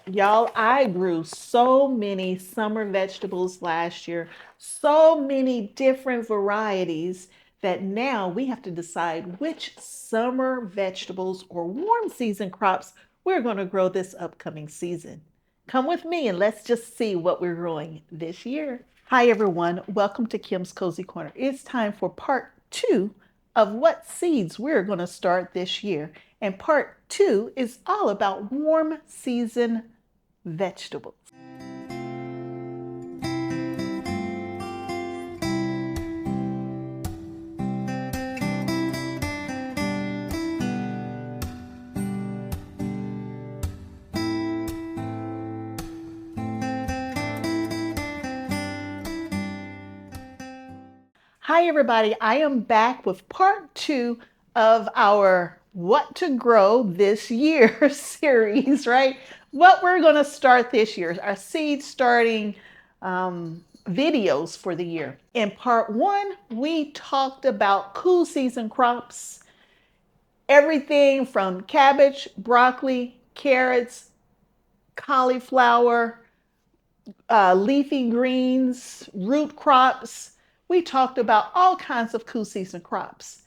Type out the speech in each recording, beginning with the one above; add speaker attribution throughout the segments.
Speaker 1: Y'all, I grew so many summer vegetables last year, so many different varieties that now we have to decide which summer vegetables or warm season crops we're going to grow this upcoming season. Come with me and let's just see what we're growing this year. Hi, everyone. Welcome to Kim's Cozy Corner. It's time for part two of what seeds we're going to start this year. And part two is all about warm season vegetables. Hi, everybody. I am back with part two of our What to Grow This Year series, right? What we're going to start this year, our seed starting videos for the year. In part one, we talked about cool season crops, everything from cabbage, broccoli, carrots, cauliflower, leafy greens, root crops. We talked about all kinds of cool season crops.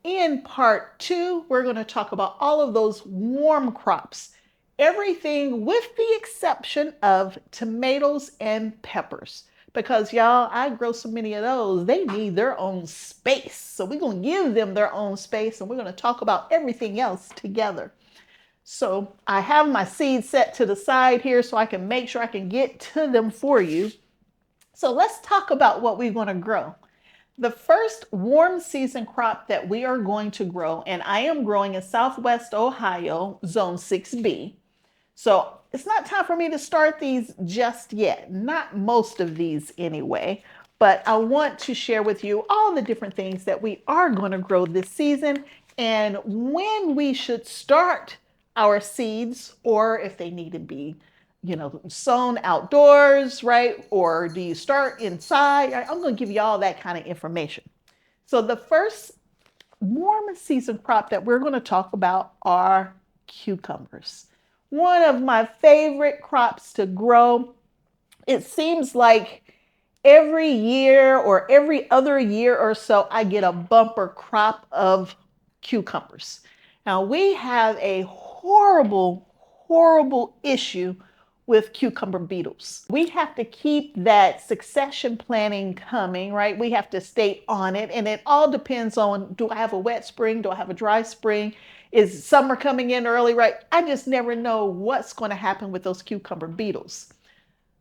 Speaker 1: In part two, we're going to talk about all of those warm crops. Everything with the exception of tomatoes and peppers. Because y'all, I grow so many of those, they need their own space. So we're going to give them their own space and we're going to talk about everything else together. So I have my seeds set to the side here so I can make sure I can get to them for you. So let's talk about what we want to grow. The first warm season crop that we are going to grow, and I am growing in Southwest Ohio, Zone 6B. So it's not time for me to start these just yet, not most of these anyway, but I want to share with you all the different things that we are going to grow this season and when we should start our seeds, or if they need to be sown outdoors, right? Or do you start inside? I'm going to give you all that kind of information. So the first warm season crop that we're going to talk about are cucumbers. One of my favorite crops to grow. It seems like every year or every other year or so, I get a bumper crop of cucumbers. Now, we have a horrible, horrible issue with cucumber beetles. We have to keep that succession planning coming, right? We have to stay on it. And it all depends on, do I have a wet spring? Do I have a dry spring? Is summer coming in early, right? I just never know what's going to happen with those cucumber beetles.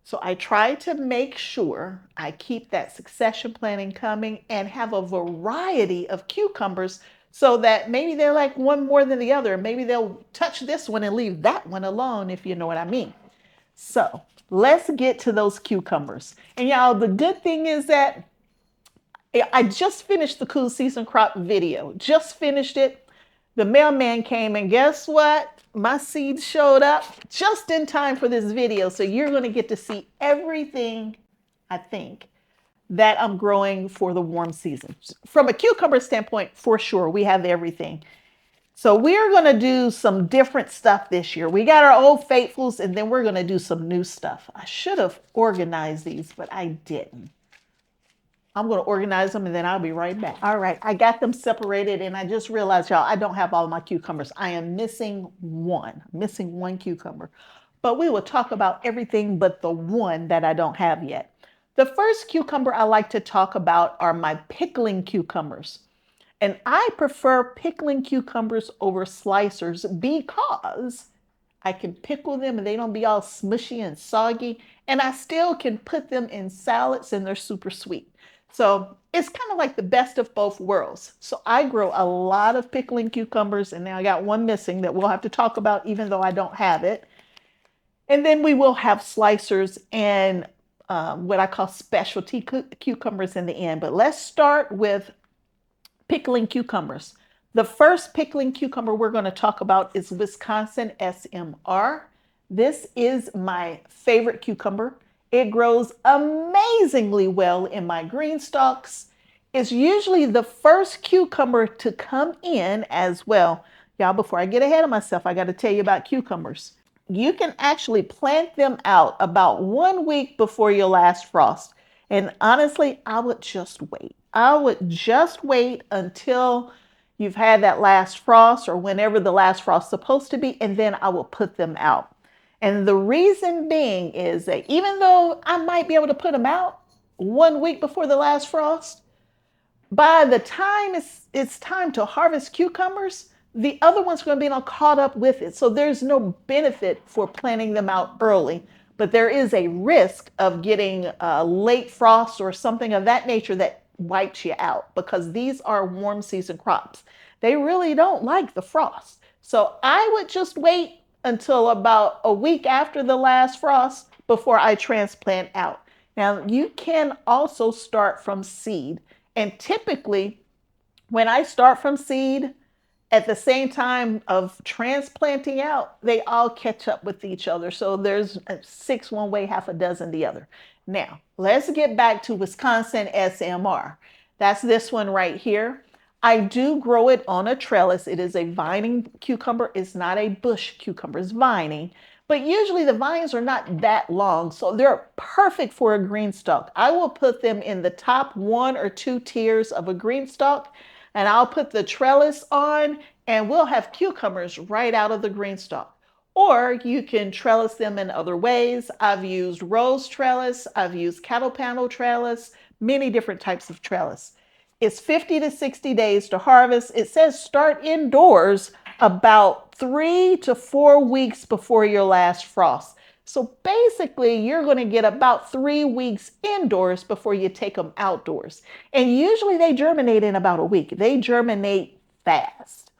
Speaker 1: So I try to make sure I keep that succession planning coming and have a variety of cucumbers so that maybe they're like one more than the other. Maybe they'll touch this one and leave that one alone, if you know what I mean. So let's get to those cucumbers. And y'all, the good thing is that I just finished the cool season crop video, just finished it. The mailman came and guess what? My seeds showed up just in time for this video. So you're going to get to see everything, I think, that I'm growing for the warm season. From a cucumber standpoint, for sure, we have everything. So we're going to do some different stuff this year. We got our old faithfuls, and then we're going to do some new stuff. I should have organized these, but I didn't. I'm going to organize them and then I'll be right back. All right, I got them separated and I just realized, y'all, I don't have all my cucumbers. I am missing one cucumber. But we will talk about everything but the one that I don't have yet. The first cucumber I like to talk about are my pickling cucumbers. And I prefer pickling cucumbers over slicers because I can pickle them and they don't be all smushy and soggy. And I still can put them in salads and they're super sweet. So it's kind of like the best of both worlds. So I grow a lot of pickling cucumbers and now I got one missing that we'll have to talk about even though I don't have it. And then we will have slicers and what I call specialty cucumbers in the end. But let's start with pickling cucumbers. The first pickling cucumber we're going to talk about is Wisconsin SMR. This is my favorite cucumber. It grows amazingly well in my GreenStalks. It's usually the first cucumber to come in as well. Y'all, before I get ahead of myself, I got to tell you about cucumbers. you can actually plant them out about 1 week before your last frost. And honestly, I would just wait. I would just wait until you've had that last frost or whenever the last frost is supposed to be, and then I will put them out. And the reason being is that even though I might be able to put them out 1 week before the last frost, by the time it's time to harvest cucumbers, the other one's going to be all caught up with it. So there's no benefit for planting them out early, but there is a risk of getting late frost or something of that nature that wipes you out, because these are warm season crops. They really don't like the frost. So I would just wait until about a week after the last frost before I transplant out. Now, you can also start from seed. And typically, when I start from seed, at the same time of transplanting out, they all catch up with each other. So there's 6 one way, half a dozen the other. Now, let's get back to Wisconsin SMR. That's this one right here. I do grow it on a trellis. It is a vining cucumber. It's not a bush cucumber, it's vining. But usually the vines are not that long, so they're perfect for a green stalk. I will put them in the top 1 or 2 tiers of a green stalk, and I'll put the trellis on, and we'll have cucumbers right out of the green stalk. Or you can trellis them in other ways. I've used rose trellis, I've used cattle panel trellis, many different types of trellis. It's 50 to 60 days to harvest. It says start indoors about 3 to 4 weeks before your last frost. So basically, you're going to get about 3 weeks indoors before you take them outdoors. And usually they germinate in about a week. They germinate fast.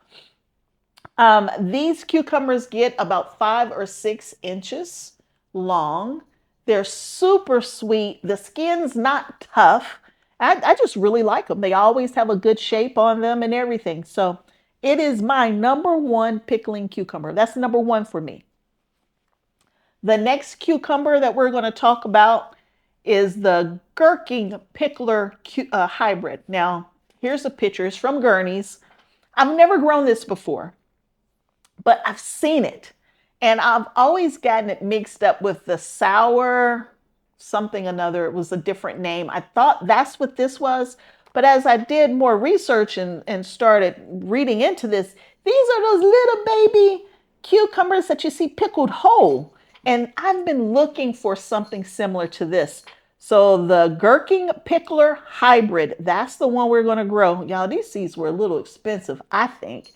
Speaker 1: These cucumbers get about 5 or 6 inches long. They're super sweet. The skin's not tough. I just really like them. They always have a good shape on them and everything. So it is my #1 pickling cucumber. That's #1 for me. The next cucumber that we're going to talk about is the Gherkin Pickler hybrid. Now, here's a picture. It's from Gurney's. I've never grown this before, but I've seen it. And I've always gotten it mixed up with the sour something another. It was a different name. I thought that's what this was. But as I did more research and started reading into this, these are those little baby cucumbers that you see pickled whole. And I've been looking for something similar to this. So the Gherkin Pickler hybrid, that's the one we're going to grow. Y'all, these seeds were a little expensive, I think.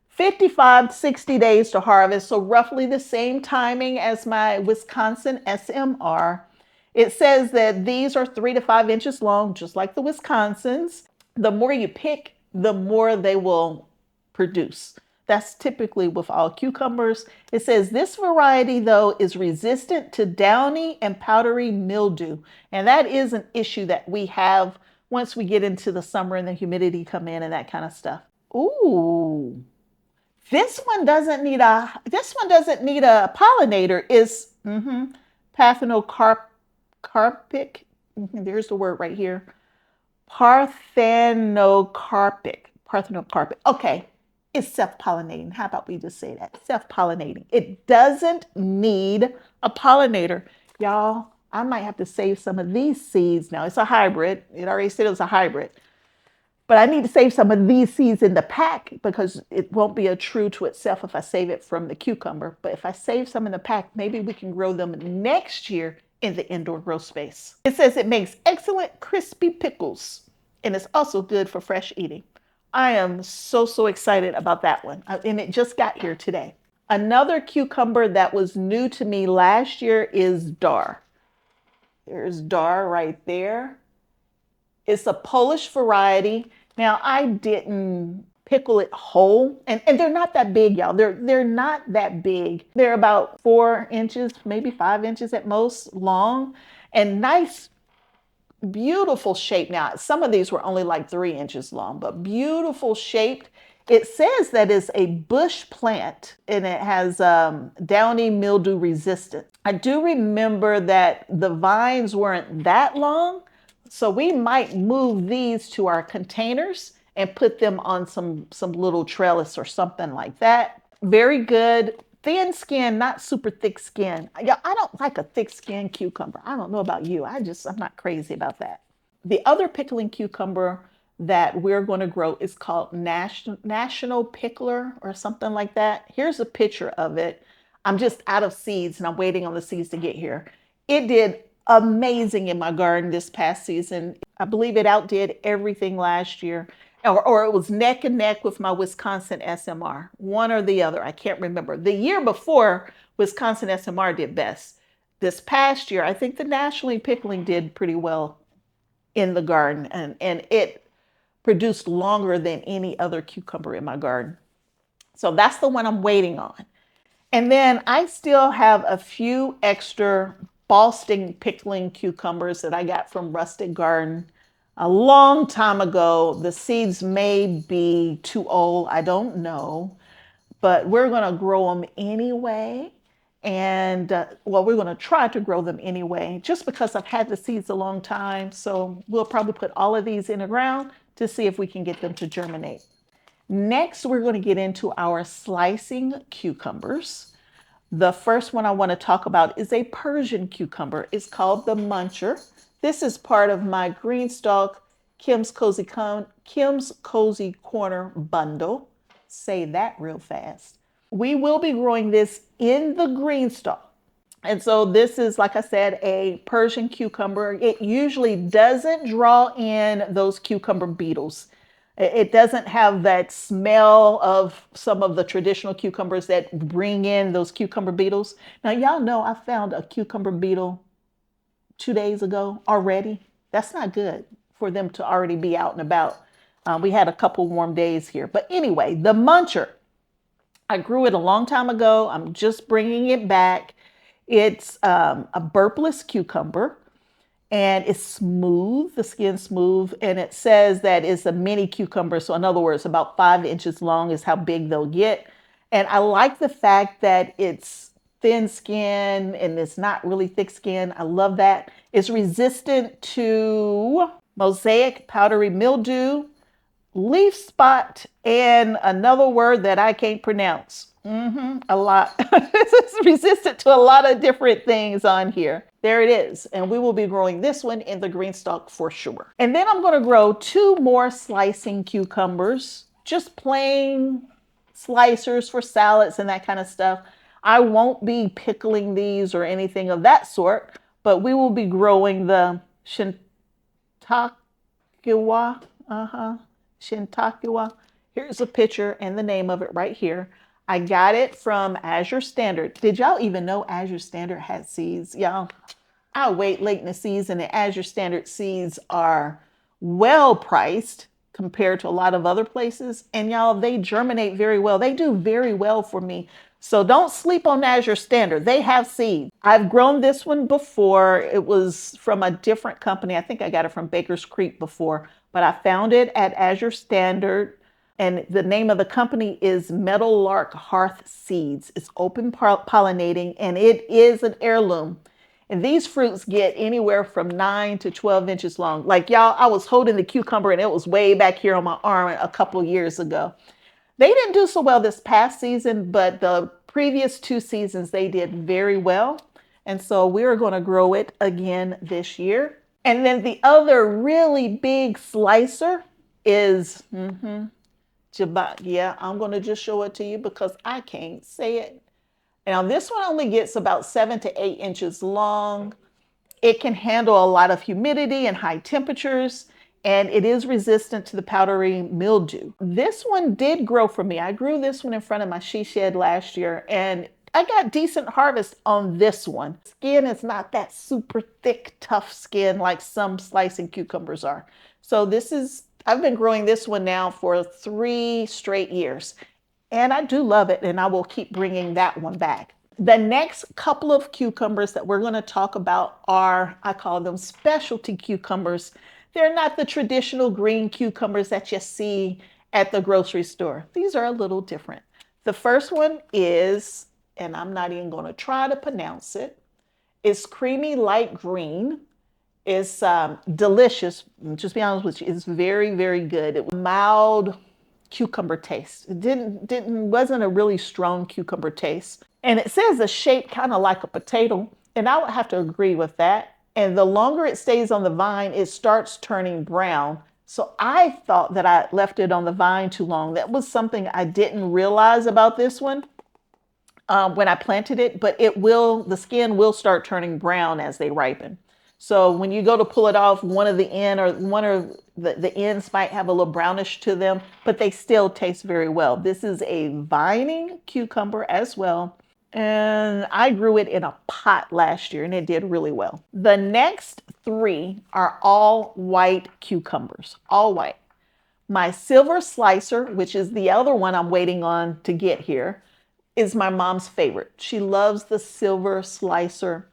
Speaker 1: 55, 60 days to harvest, so roughly the same timing as my Wisconsin SMR. It says that these are 3 to 5 inches long, just like the Wisconsins. The more you pick, the more they will produce. That's typically with all cucumbers. It says this variety, though, is resistant to downy and powdery mildew. And that is an issue that we have once we get into the summer and the humidity come in and that kind of stuff. Ooh. This one doesn't need a pollinator. It's parthenocarpic. There's the word right here. Parthenocarpic. Okay. It's self-pollinating. How about we just say that? Self-pollinating. It doesn't need a pollinator. Y'all, I might have to save some of these seeds now. It's a hybrid. It already said it was a hybrid. But I need to save some of these seeds in the pack because it won't be true to itself if I save it from the cucumber. But if I save some in the pack, maybe we can grow them next year in the indoor grow space. It says it makes excellent crispy pickles and it's also good for fresh eating. I am so excited about that one. And it just got here today. Another cucumber that was new to me last year is Dar. There's Dar right there. It's a Polish variety. Now, I didn't pickle it whole, and they're not that big, y'all. They're not that big. They're about 4 inches, maybe 5 inches at most long, and nice, beautiful shape. Now, some of these were only like 3 inches long, but beautiful shaped. It says that it's a bush plant, and it has downy mildew resistance. I do remember that the vines weren't that long, so we might move these to our containers and put them on some little trellis or something like that. Very good thin skin, not super thick skin. Yeah, I don't like a thick skin cucumber. I don't know about you. I'm not crazy about that. The other pickling cucumber that we're going to grow is called National Pickler or something like that. Here's a picture of it. I'm just out of seeds and I'm waiting on the seeds to get here. It did amazing in my garden this past season. I believe it outdid everything last year, or it was neck and neck with my Wisconsin SMR, one or the other. I can't remember. The year before, Wisconsin SMR did best. This past year, I think the Nationally Pickling did pretty well in the garden, and it produced longer than any other cucumber in my garden. So that's the one I'm waiting on. And then I still have a few extra Boston pickling cucumbers that I got from Rustic Garden a long time ago. The seeds may be too old, I don't know, but we're going to grow them anyway. And well, we're going to try to grow them anyway, just because I've had the seeds a long time. So we'll probably put all of these in the ground to see if we can get them to germinate. Next, we're going to get into our slicing cucumbers. The first one I want to talk about is a Persian cucumber. It's called the Muncher. This is part of my GreenStalk Kim's Kozy Korner bundle. Say that real fast. We will be growing this in the GreenStalk. And so this is, like I said, a Persian cucumber. It usually doesn't draw in those cucumber beetles. It doesn't have that smell of some of the traditional cucumbers that bring in those cucumber beetles. Now, y'all know I found a cucumber beetle 2 days ago already. That's not good for them to already be out and about. We had a couple warm days here. But anyway, the Muncher. I grew it a long time ago. I'm just bringing it back. It's a burpless cucumber. And it's smooth, the skin's smooth, and it says that it's a mini cucumber. So in other words, about 5 inches long is how big they'll get. And I like the fact that it's thin skin and it's not really thick skin. I love that. It's resistant to mosaic, powdery mildew, leaf spot, and another word that I can't pronounce. A lot. It's resistant to a lot of different things on here. There it is. And we will be growing this one in the GreenStalk for sure. And then I'm going to grow 2 more slicing cucumbers, just plain slicers for salads and that kind of stuff. I won't be pickling these or anything of that sort, but we will be growing the Shintokuwa. Shintokuwa. Here's a picture and the name of it right here. I got it from Azure Standard. Did y'all even know Azure Standard had seeds? Y'all, I'll wait late in the season, and Azure Standard seeds are well priced compared to a lot of other places. And y'all, they germinate very well. They do very well for me. So don't sleep on Azure Standard. They have seeds. I've grown this one before. It was from a different company. I think I got it from Baker's Creek before, but I found it at Azure Standard. And the name of the company is Meadowlark Hearth Seeds. It's open pollinating, and it is an heirloom. And these fruits get anywhere from 9 to 12 inches long. Like y'all, I was holding the cucumber and it was way back here on my arm a couple years ago. They didn't do so well this past season, but the previous 2 seasons, they did very well. And so we're going to grow it again this year. And then the other really big slicer is, yeah, I'm going to just show it to you because I can't say it. Now, this one only gets about 7 to 8 inches long. It can handle a lot of humidity and high temperatures, and it is resistant to the powdery mildew. This one did grow for me. I grew this one in front of my she shed last year, and I got decent harvest on this one. Skin is not that super thick, tough skin like some slicing cucumbers are. So I've been growing this one now for 3 straight years, and I do love it, and I will keep bringing that one back. The next couple of cucumbers that we're going to talk about are, I call them specialty cucumbers. They're not the traditional green cucumbers that you see at the grocery store. These are a little different. The first one is, and I'm not even going to try to pronounce it, it's creamy light green. It's delicious. Just be honest with you, it's very, very good. It was mild cucumber taste. It wasn't a really strong cucumber taste. And it says the shape kind of like a potato, and I would have to agree with that. And the longer it stays on the vine, it starts turning brown. So I thought that I left it on the vine too long. That was something I didn't realize about this one when I planted it, but the skin will start turning brown as they ripen. So when you go to pull it off, one of the ends might have a little brownish to them, but they still taste very well. This is a vining cucumber as well. And I grew it in a pot last year and it did really well. The next three are all white cucumbers, all white. My silver slicer, which is the other one I'm waiting on to get here, is my mom's favorite. She loves the silver slicer.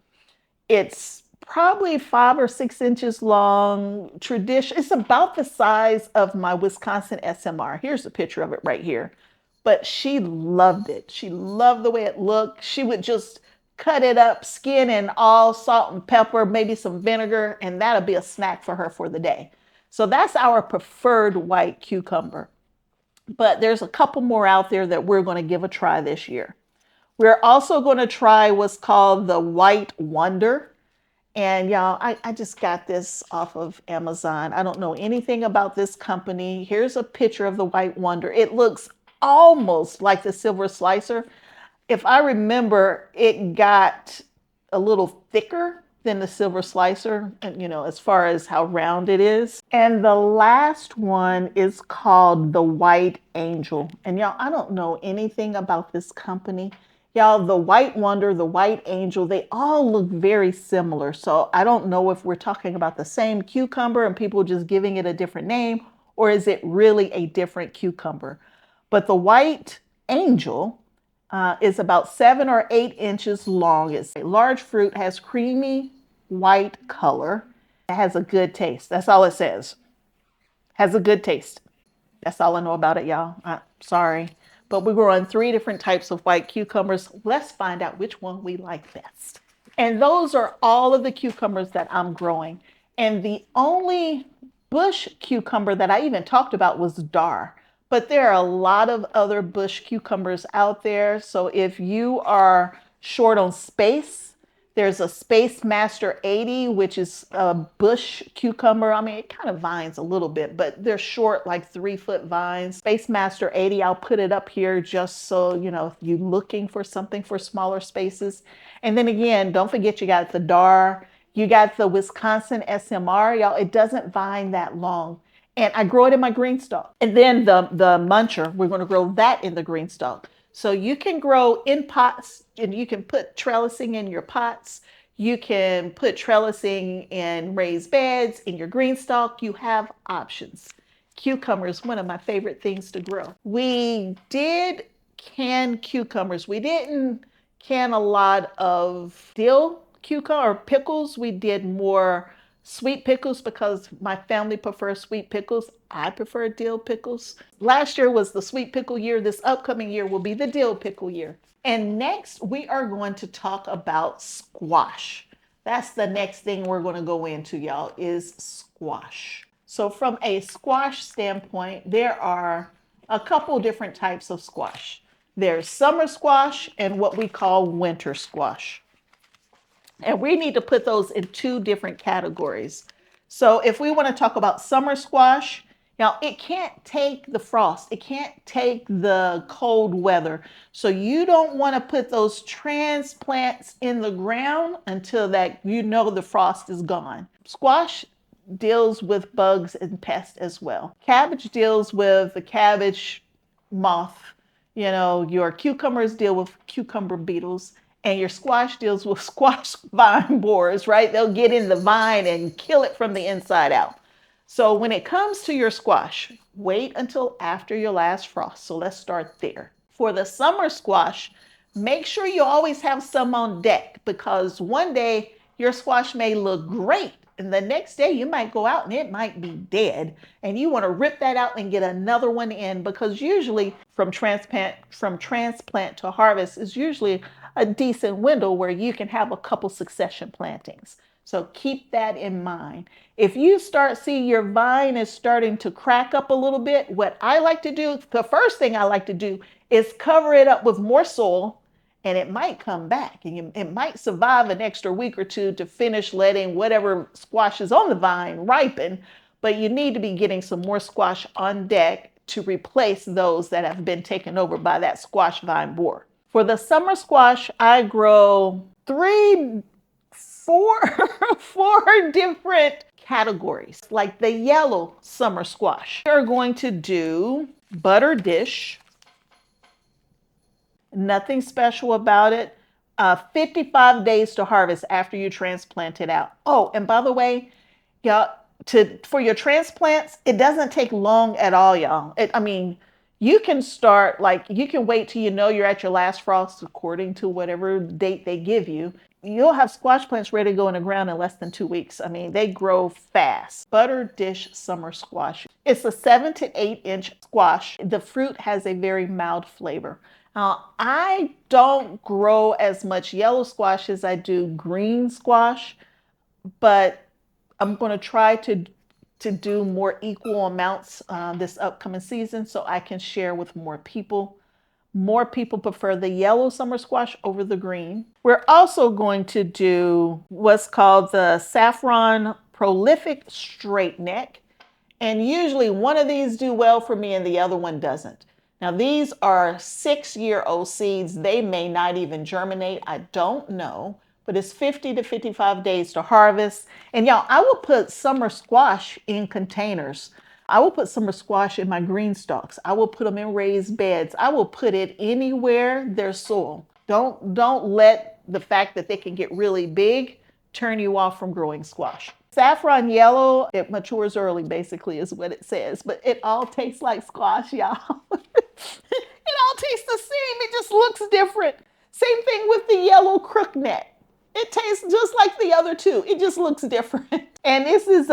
Speaker 1: It's probably 5 or 6 inches long. It's about the size of my Wisconsin SMR. Here's a picture of it right here. But she loved it. She loved the way it looked. She would just cut it up, skin and all, salt and pepper, maybe some vinegar, and that'll be a snack for her for the day. So that's our preferred white cucumber. But there's a couple more out there that we're going to give a try this year. We're also going to try what's called the White Wonder. And y'all, I just got this off of Amazon. I don't know anything about this company. Here's a picture of the White Wonder. It looks almost like the silver slicer. If I remember, it got a little thicker than the silver slicer, as far as how round it is. And the last one is called the White Angel. And y'all, I don't know anything about this company. Y'all, the White Wonder, the White Angel, they all look very similar. So I don't know if we're talking about the same cucumber and people just giving it a different name, or is it really a different cucumber? But the White Angel is about 7 or 8 inches long. It's a large fruit, has creamy white color. It has a good taste. That's all it says. Has a good taste. That's all I know about it, y'all. Sorry. But we're growing 3 different types of white cucumbers. Let's find out which one we like best. And those are all of the cucumbers that I'm growing. And the only bush cucumber that I even talked about was Dar. But there are a lot of other bush cucumbers out there. So if you are short on space, there's a Space Master 80, which is a bush cucumber. I mean, it kind of vines a little bit, but they're short, like 3-foot vines. Space Master 80, I'll put it up here just so, if you're looking for something for smaller spaces. And then again, don't forget you got the Dar. You got the Wisconsin SMR, y'all. It doesn't vine that long. And I grow it in my GreenStalk. And then the Muncher, we're going to grow that in the GreenStalk. So you can grow in pots and you can put trellising in your pots. You can put trellising in raised beds, in your GreenStalk. You have options. Cucumbers, one of my favorite things to grow. We did can cucumbers. We didn't can a lot of dill cucumber or pickles. We did more sweet pickles because my family prefers sweet pickles. I prefer dill pickles. Last year was the sweet pickle year. This upcoming year will be the dill pickle year. And next we are going to talk about squash. That's the next thing we're going to go into, y'all, is squash. So from a squash standpoint, there are a couple different types of squash. There's summer squash and what we call winter squash. And we need to put those in 2 different categories. So if we want to talk about summer squash, now it can't take the frost. It can't take the cold weather. So you don't want to put those transplants in the ground until the frost is gone. Squash deals with bugs and pests as well. Cabbage deals with the cabbage moth. Your cucumbers deal with cucumber beetles. And your squash deals with squash vine borers, right? They'll get in the vine and kill it from the inside out. So when it comes to your squash, wait until after your last frost. So let's start there. For the summer squash, make sure you always have some on deck because one day your squash may look great and the next day you might go out and it might be dead. And you want to rip that out and get another one in because usually from transplant to harvest is usually a decent window where you can have a couple succession plantings. So keep that in mind. If you start seeing your vine is starting to crack up a little bit, what I like to do, the first thing I like to do is cover it up with more soil, and it might come back and it might survive an extra week or two to finish letting whatever squash is on the vine ripen. But you need to be getting some more squash on deck to replace those that have been taken over by that squash vine borer. For the summer squash, I grow four different categories. Like the yellow summer squash, we're going to do Butterdish. Nothing special about it. 55 days to harvest after you transplant it out. Oh, and by the way, y'all, for your transplants, it doesn't take long at all, y'all. I mean, you can start, like, you can wait till you know you're at your last frost according to whatever date they give you. You'll have squash plants ready to go in the ground in less than 2 weeks. I mean, they grow fast. Butterdish summer squash. It's a 7 to 8 inch squash. The fruit has a very mild flavor. Now, I don't grow as much yellow squash as I do green squash, but I'm going to try to do more equal amounts this upcoming season so I can share with more people. More people prefer the yellow summer squash over the green. We're also going to do what's called the saffron prolific straightneck. And usually one of these do well for me and the other one doesn't. Now these are 6-year-old seeds. They may not even germinate. I don't know. But it's 50 to 55 days to harvest. And y'all, I will put summer squash in containers. I will put summer squash in my GreenStalks. I will put them in raised beds. I will put it anywhere there's soil. Don't let the fact that they can get really big turn you off from growing squash. Saffron yellow, it matures early, basically, is what it says. But it all tastes like squash, y'all. It all tastes the same. It just looks different. Same thing with the yellow crookneck. It tastes just like the other two. It just looks different. And this is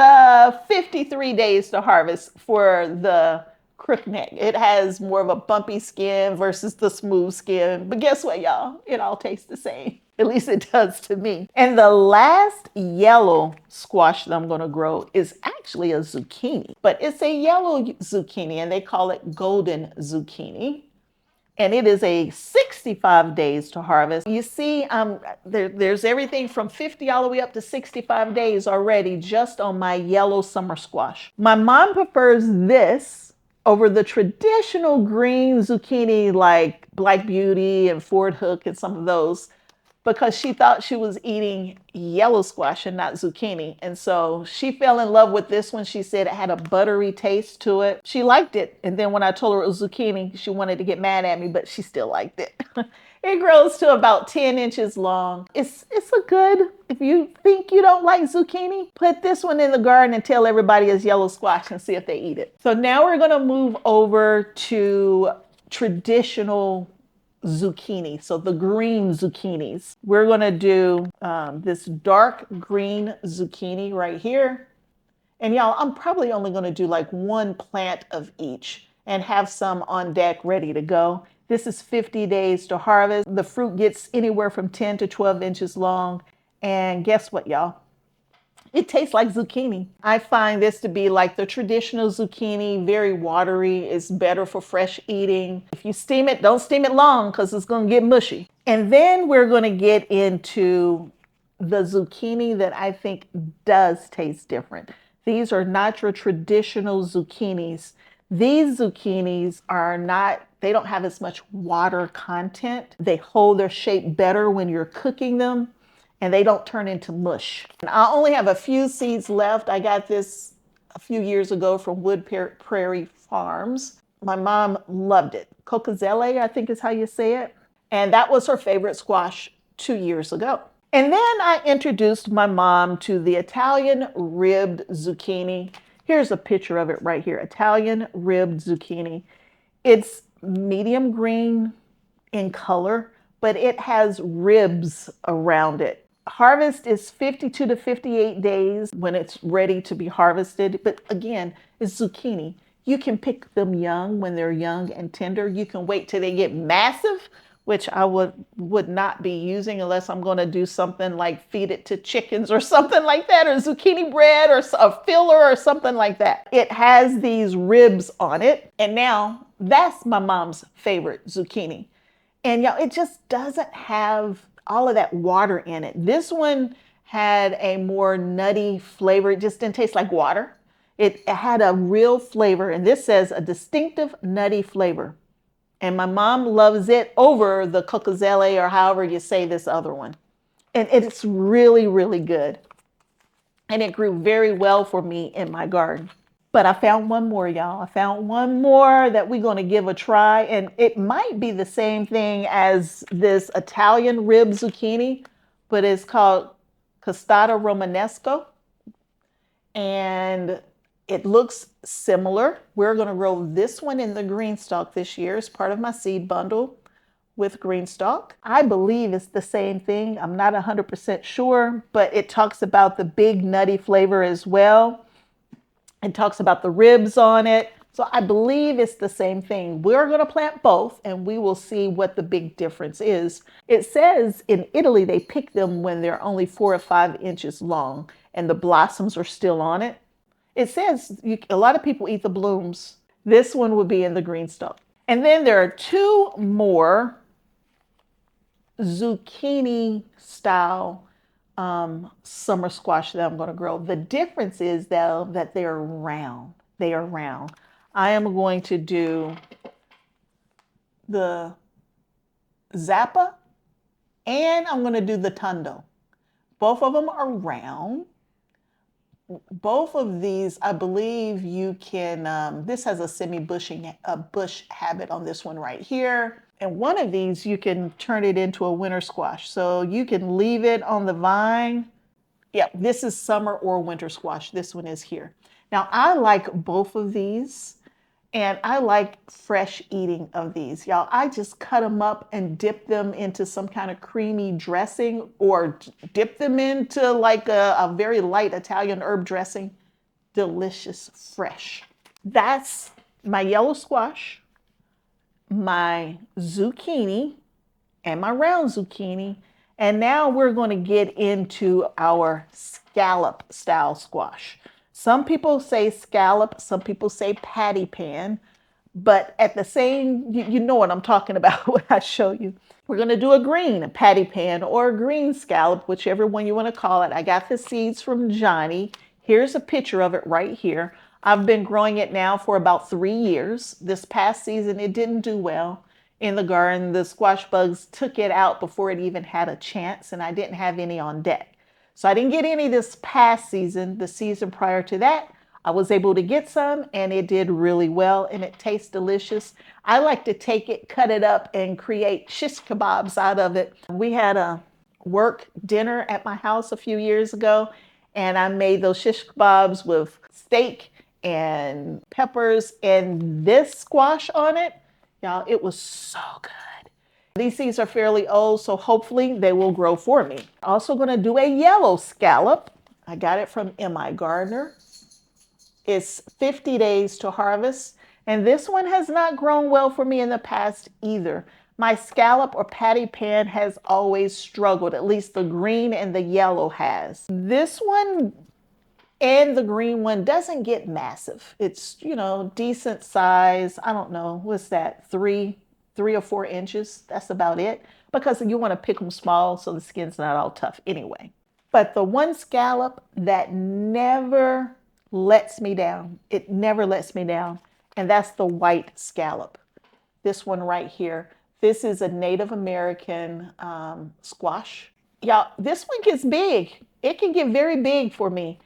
Speaker 1: 53 days to harvest for the crookneck. It has more of a bumpy skin versus the smooth skin. But guess what, y'all? It all tastes the same. At least it does to me. And the last yellow squash that I'm going to grow is actually a zucchini. But it's a yellow zucchini, and they call it golden zucchini. And it is a 65 days to harvest. You see, there's everything from 50 all the way up to 65 days already just on my yellow summer squash. My mom prefers this over the traditional green zucchini like Black Beauty and Ford Hook and some of those, because she thought she was eating yellow squash and not zucchini. And so she fell in love with this one. She said it had a buttery taste to it. She liked it. And then when I told her it was zucchini, she wanted to get mad at me, but she still liked it. It grows to about 10 inches long. It's a good, if you think you don't like zucchini, put this one in the garden and tell everybody it's yellow squash and see if they eat it. So now we're gonna move over to traditional zucchini, so the green zucchinis. We're going to do this dark green zucchini right here. And y'all, I'm probably only going to do like one plant of each and have some on deck ready to go. This is 50 days to harvest. The fruit gets anywhere from 10 to 12 inches long. And guess what, y'all? It tastes like zucchini. I find this to be like the traditional zucchini, very watery. It's better for fresh eating. If you steam it, don't steam it long because it's going to get mushy. And then we're going to get into the zucchini that I think does taste different. These are not your traditional zucchinis. These zucchinis are not, they don't have as much water content. They hold their shape better when you're cooking them, and they don't turn into mush. And I only have a few seeds left. I got this a few years ago from Wood Prairie Farms. My mom loved it. Cocozelle, I think is how you say it. And that was her favorite squash 2 years ago. And then I introduced my mom to the Italian ribbed zucchini. Here's a picture of it right here, Italian ribbed zucchini. It's medium green in color, but it has ribs around it. Harvest is 52 to 58 days when it's ready to be harvested. But again, it's zucchini. You can pick them young when they're young and tender. You can wait till they get massive which I would not be using unless I'm going to do something like feed it to chickens or something like that, or zucchini bread or a filler or something like that. It has these ribs on it. And now that's my mom's favorite zucchini. And y'all, it just doesn't have all of that water in it. This one had a more nutty flavor. It just didn't taste like water. It had a real flavor. And this says a distinctive nutty flavor. And my mom loves it over the Cocozelle, or however you say this other one. And it's really, really good. And it grew very well for me in my garden. But I found one more, y'all. I found one more that we're going to give a try. And it might be the same thing as this Italian rib zucchini, but it's called Costata Romanesco. And it looks similar. We're going to grow this one in the GreenStalk this year as part of my seed bundle with GreenStalk. I believe it's the same thing. I'm not 100% sure, but it talks about the big nutty flavor as well. It talks about the ribs on it. So I believe it's the same thing. We're going to plant both and we will see what the big difference is. It says in Italy, they pick them when they're only 4 or 5 inches long and the blossoms are still on it. It says a lot of people eat the blooms. This one would be in the GreenStalk. And then there are 2 more zucchini style summer squash that I'm going to grow. The difference is though that they're round. They are round. I am going to do the Zappa and I'm going to do the Tundo. Both of them are round. Both of these, I believe you can, this has a semi-bush habit on this one right here. And one of these, you can turn it into a winter squash. So you can leave it on the vine. Yeah, this is summer or winter squash. This one is here. Now, I like both of these. And I like fresh eating of these. Y'all, I just cut them up and dip them into some kind of creamy dressing or dip them into like a very light Italian herb dressing. Delicious, fresh. That's my yellow squash, my zucchini, and my round zucchini. And now we're going to get into our scallop style squash. Some people say scallop, some people say patty pan, but at the same, you know what I'm talking about when I show you. We're going to do a patty pan or a green scallop, whichever one you want to call it. I got the seeds from Johnny. Here's a picture of it right here. I've been growing it now for about 3 years. This past season, it didn't do well in the garden. The squash bugs took it out before it even had a chance, and I didn't have any on deck. So I didn't get any this past season. The season prior to that, I was able to get some and it did really well and it tastes delicious. I like to take it, cut it up and create shish kebabs out of it. We had a work dinner at my house a few years ago and I made those shish kebabs with steak and peppers and this squash on it. Y'all, it was so good. These seeds are fairly old, so hopefully they will grow for me. Also going to do a yellow scallop. I got it from M.I. Gardner. It's 50 days to harvest, and this one has not grown well for me in the past either. My scallop or patty pan has always struggled, at least the green and the yellow has. This one and the green one doesn't get massive. It's, you know, decent size. I don't know, what's that, 3 or 4 inches. That's about it, because you want to pick them small so the skin's not all tough anyway. But the one scallop that never lets me down, it never lets me down, and that's the white scallop. This one right here. This is a Native American squash. Y'all, this one gets big. It can get very big for me.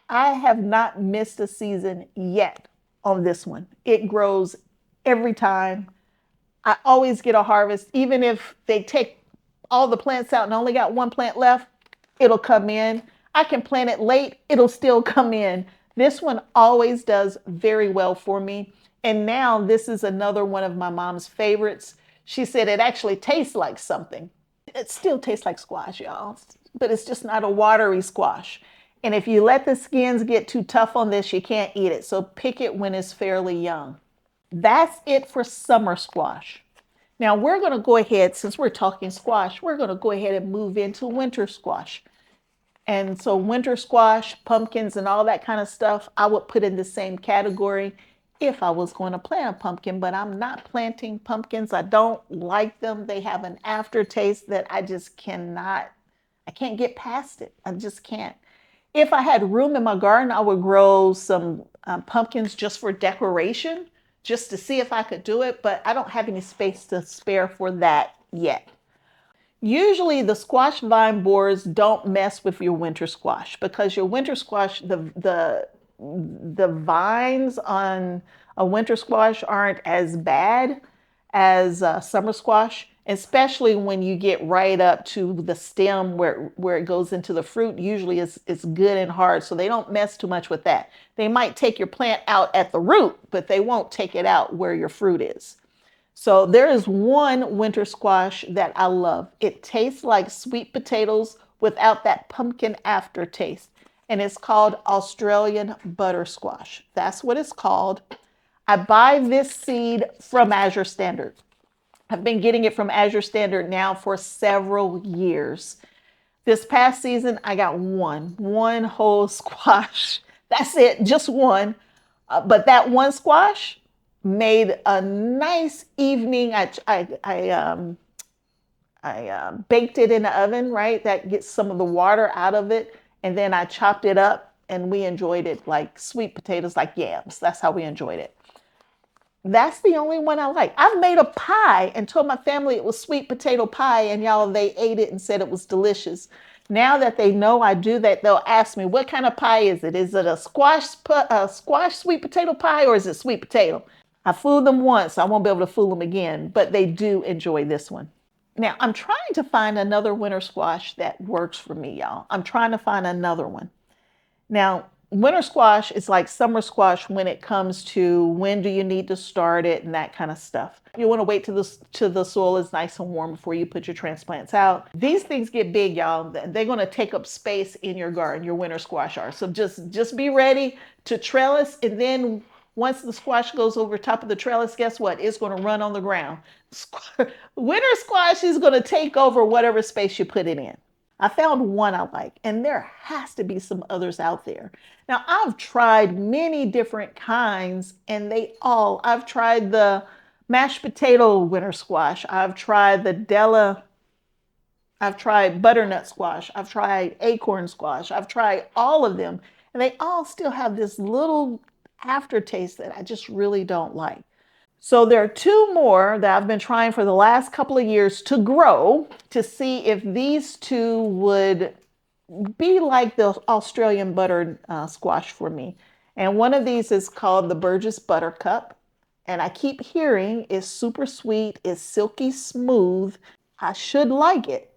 Speaker 1: I have not missed a season yet on this one. It grows every time. I always get a harvest. Even if they take all the plants out and only got one plant left, it'll come in. I can plant it late, it'll still come in. This one always does very well for me. And now this is another one of my mom's favorites. She said it actually tastes like something. It still tastes like squash, y'all, but it's just not a watery squash. And if you let the skins get too tough on this, you can't eat it. So pick it when it's fairly young. That's it for summer squash. Now we're going to go ahead, since we're talking squash, we're going to go ahead and move into winter squash. And so winter squash, pumpkins, and all that kind of stuff, I would put in the same category if I was going to plant a pumpkin, but I'm not planting pumpkins. I don't like them. They have an aftertaste that I just cannot, I can't get past it. I just can't. If I had room in my garden, I would grow some pumpkins just for decoration, just to see if I could do it, but I don't have any space to spare for that yet. Usually the squash vine borers don't mess with your winter squash because your winter squash, the vines on a winter squash aren't as bad as summer squash, especially when you get right up to the stem where it goes into the fruit. Usually it's good and hard, so they don't mess too much with that. They might take your plant out at the root, but they won't take it out where your fruit is. So there is one winter squash that I love. It tastes like sweet potatoes without that pumpkin aftertaste. And it's called Australian butter squash. That's what it's called. I buy this seed from Azure Standard. I've been getting it from Azure Standard now for several years. This past season, I got one whole squash. That's it, just one. But that one squash made a nice evening. I baked it in the oven, right? That gets some of the water out of it. And then I chopped it up and we enjoyed it like sweet potatoes, like yams. That's how we enjoyed it. That's the only one I like. I've made a pie and told my family it was sweet potato pie, and y'all, they ate it and said it was delicious. Now that they know I do that, they'll ask me, what kind of pie is it? Is it a squash sweet potato pie, or is it sweet potato? I fooled them once. I won't be able to fool them again, but they do enjoy this one. Now, I'm trying to find another winter squash that works for me, y'all. I'm trying to find another one. Now, winter squash is like summer squash when it comes to when do you need to start it and that kind of stuff. You want to wait till the soil is nice and warm before you put your transplants out. These things get big, y'all. They're going to take up space in your garden, your winter squash are. So just be ready to trellis, and then once the squash goes over top of the trellis, guess what? It's going to run on the ground. Winter squash is going to take over whatever space you put it in. I found one I like, and there has to be some others out there. Now, I've tried many different kinds, and I've tried the mashed potato winter squash. I've tried I've tried butternut squash. I've tried acorn squash. I've tried all of them, and they all still have this little aftertaste that I just really don't like. So there are two more that I've been trying for the last couple of years to grow to see if these two would be like the Australian butter squash for me. And one of these is called the Burgess Buttercup. And I keep hearing it's super sweet, it's silky smooth. I should like it.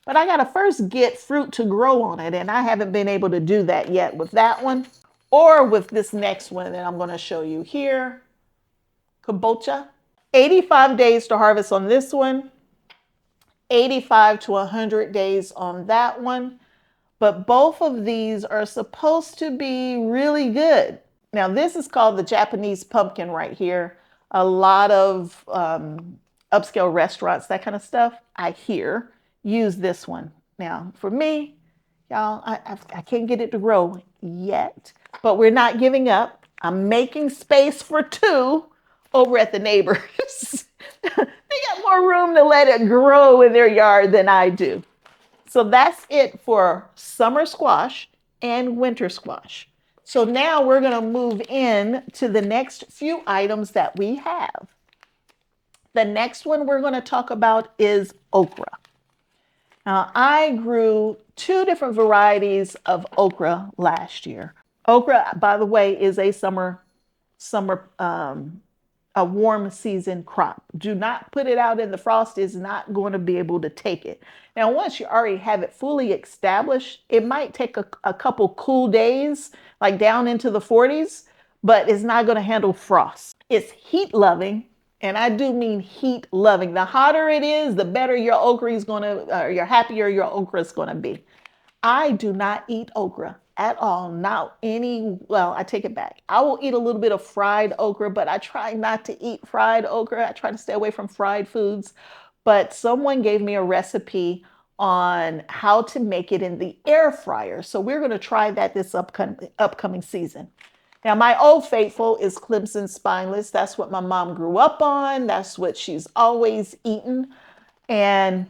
Speaker 1: But I gotta first get fruit to grow on it, and I haven't been able to do that yet with that one or with this next one that I'm gonna show you here. Kabocha. 85 days to harvest on this one, 85 to 100 days on that one. But both of these are supposed to be really good. Now, this is called the Japanese pumpkin right here. A lot of upscale restaurants, that kind of stuff, I hear, use this one. Now, for me, y'all, I can't get it to grow yet, but we're not giving up. I'm making space for two over at the neighbors. They got more room to let it grow in their yard than I do. So that's it for summer squash and winter squash. So now we're going to move in to the next few items that we have. The next one we're going to talk about is okra. Now, I grew two different varieties of okra last year. Okra, by the way, is a a warm season crop. Do not put it out in the frost. It's not going to be able to take it. Now, once you already have it fully established, it might take a couple cool days, like down into the 40s, but it's not going to handle frost. It's heat loving, and I do mean heat loving. The hotter it is, the better your okra is going to, you're happier your okra is going to be. I do not eat okra at all. Not any, well, I take it back. I will eat a little bit of fried okra, but I try not to eat fried okra. I try to stay away from fried foods. But someone gave me a recipe on how to make it in the air fryer. So we're going to try that this upcoming season. Now, my old faithful is Clemson spineless. That's what my mom grew up on. That's what she's always eaten. And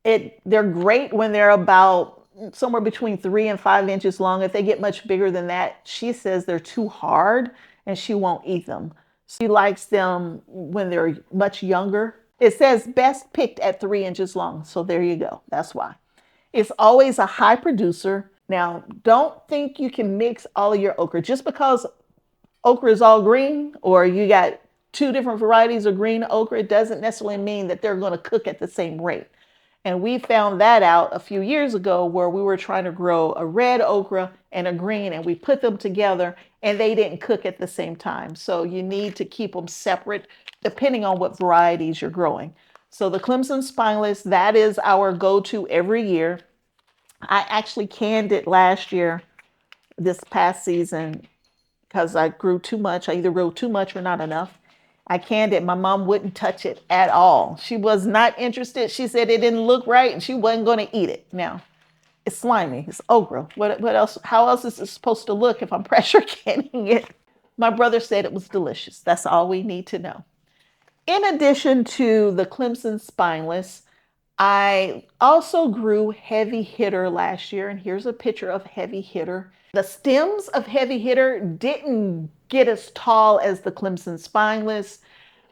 Speaker 1: they're great when they're about somewhere between 3 and 5 inches long. If they get much bigger than that, she says they're too hard and she won't eat them. She likes them when they're much younger. It says best picked at 3 inches long. So there you go. That's why. It's always a high producer. Now, don't think you can mix all of your okra. Just because okra is all green or you got 2 different varieties of green okra, it doesn't necessarily mean that they're going to cook at the same rate. And we found that out a few years ago where we were trying to grow a red okra and a green, and we put them together and they didn't cook at the same time. So you need to keep them separate depending on what varieties you're growing. So the Clemson spineless, that is our go-to every year. I actually canned it last year, this past season, because I grew too much. I either grew too much or not enough. I canned it. My mom wouldn't touch it at all. She was not interested. She said it didn't look right and she wasn't going to eat it. Now, it's slimy. It's okra. What else? How else is it supposed to look if I'm pressure canning it? My brother said it was delicious. That's all we need to know. In addition to the Clemson spineless, I also grew Heavy Hitter last year, and here's a picture of Heavy Hitter. The stems of Heavy Hitter didn't get as tall as the Clemson spineless.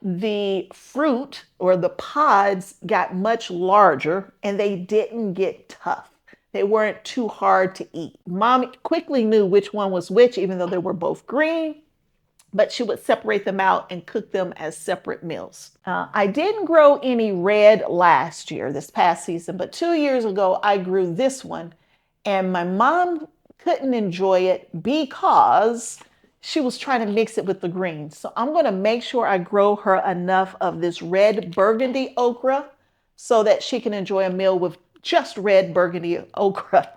Speaker 1: The fruit or the pods got much larger and they didn't get tough. They weren't too hard to eat. Mom quickly knew which one was which, even though they were both green, but she would separate them out and cook them as separate meals. I didn't grow any red last year, this past season, but 2 years ago, I grew this one and my mom couldn't enjoy it because she was trying to mix it with the greens. So I'm going to make sure I grow her enough of this red burgundy okra so that she can enjoy a meal with just red burgundy okra.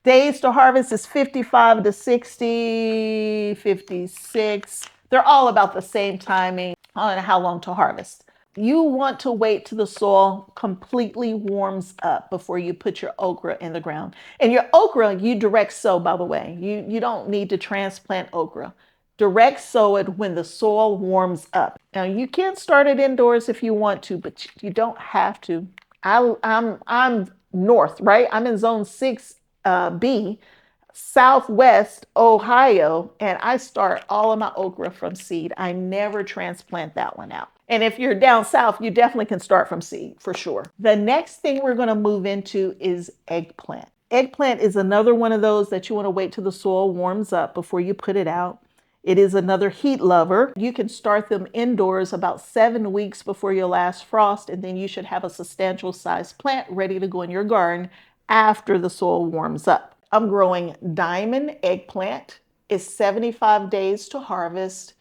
Speaker 1: Days to harvest is 55 to 60, 56. They're all about the same timing on how long to harvest. You want to wait till the soil completely warms up before you put your okra in the ground. And your okra, you direct sow, by the way. You don't need to transplant okra. Direct sow it when the soil warms up. Now, you can start it indoors if you want to, but you don't have to. I'm north, right? I'm in zone 6B, Southwest Ohio, and I start all of my okra from seed. I never transplant that one out. And if you're down south, you definitely can start from seed for sure. The next thing we're going to move into is eggplant. Eggplant is another one of those that you want to wait till the soil warms up before you put it out. It is another heat lover. You can start them indoors about 7 weeks before your last frost, and then you should have a substantial sized plant ready to go in your garden after the soil warms up. I'm growing diamond eggplant. It's 75 days to harvest.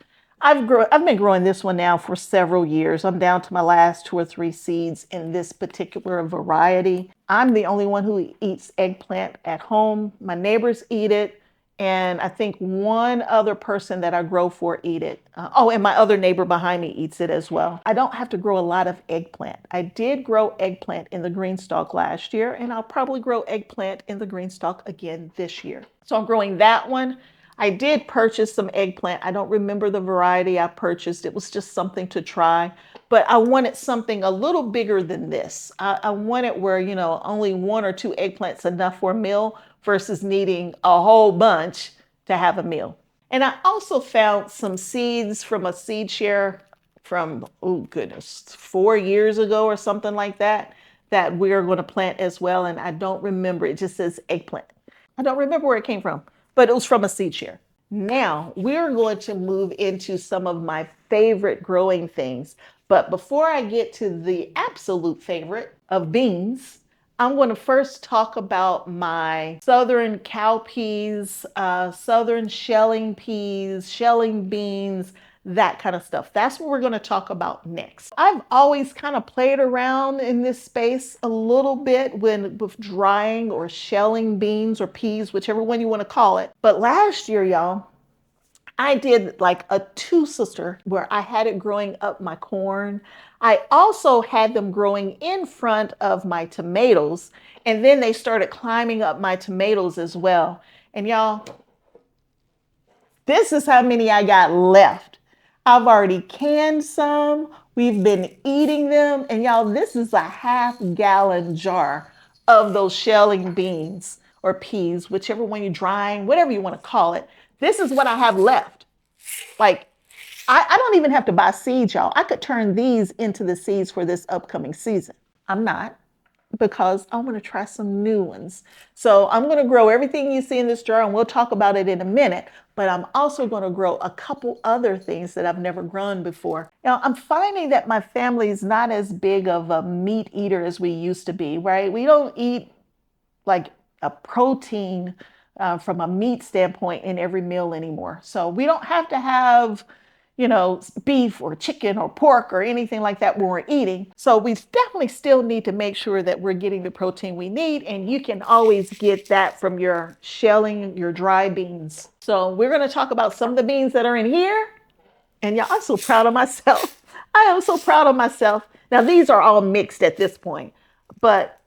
Speaker 1: I've been growing this one now for several years. I'm down to my last 2 or 3 seeds in this particular variety. I'm the only one who eats eggplant at home. My neighbors eat it. And I think one other person that I grow for eat it. And my other neighbor behind me eats it as well. I don't have to grow a lot of eggplant. I did grow eggplant in the GreenStalk last year, and I'll probably grow eggplant in the GreenStalk again this year. So I'm growing that one. I did purchase some eggplant. I don't remember the variety I purchased. It was just something to try. But I wanted something a little bigger than this. I wanted where, only 1 or 2 eggplants enough for a meal versus needing a whole bunch to have a meal. And I also found some seeds from a seed share from, 4 years ago or something like that, that we're going to plant as well. And I don't remember. It just says eggplant. I don't remember where it came from, but it was from a seed share. Now we're going to move into some of my favorite growing things. But before I get to the absolute favorite of beans, I'm going to first talk about my southern cowpeas, southern shelling peas, shelling beans, that kind of stuff. That's what we're going to talk about next. I've always kind of played around in this space a little bit with drying or shelling beans or peas, whichever one you want to call it. But last year, y'all, I did like a two-sister where I had it growing up my corn. I also had them growing in front of my tomatoes, and then they started climbing up my tomatoes as well. And y'all, this is how many I got left. I've already canned some. We've been eating them. And y'all, this is a half-gallon jar of those shelling beans or peas, whichever one you're drying, whatever you want to call it. This is what I have left. Like, I don't even have to buy seeds, y'all. I could turn these into the seeds for this upcoming season. I'm not, because I want to try some new ones. So I'm going to grow everything you see in this jar, and we'll talk about it in a minute. But I'm also going to grow a couple other things that I've never grown before. Now, I'm finding that my family is not as big of a meat eater as we used to be, right? We don't eat like a protein from a meat standpoint in every meal anymore. So we don't have to have, you know, beef or chicken or pork or anything like that when we're eating. So we definitely still need to make sure that we're getting the protein we need. And you can always get that from your shelling, your dry beans. So we're going to talk about some of the beans that are in here. And y'all, I'm so proud of myself. I am so proud of myself. Now, these are all mixed at this point, but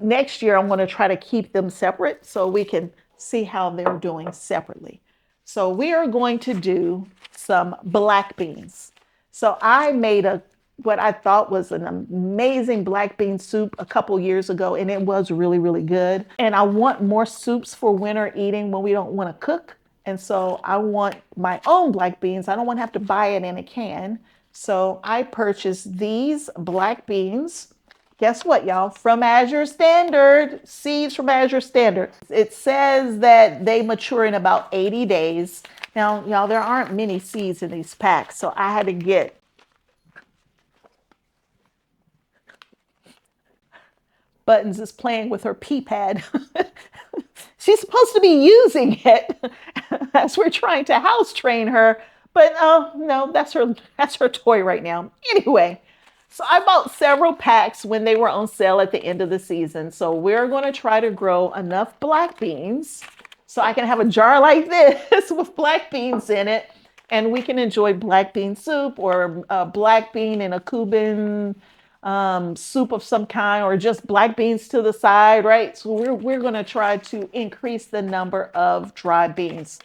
Speaker 1: next year, I'm going to try to keep them separate so we can see how they're doing separately. So we are going to do some black beans. So I made what I thought was an amazing black bean soup a couple years ago, and it was really, really good. And I want more soups for winter eating when we don't want to cook. And so I want my own black beans. I don't want to have to buy it in a can. So I purchased these black beans. Guess what, y'all? From Azure Standard, seeds from Azure Standard. It says that they mature in about 80 days. Now, y'all, there aren't many seeds in these packs, so I had to get Buttons is playing with her pea pad. She's supposed to be using it as we're trying to house train her, but no, that's her toy right now. Anyway. So I bought several packs when they were on sale at the end of the season. So we're going to try to grow enough black beans so I can have a jar like this with black beans in it. And we can enjoy black bean soup or black bean in a Cuban soup of some kind, or just black beans to the side, right? So we're going to try to increase the number of dry beans.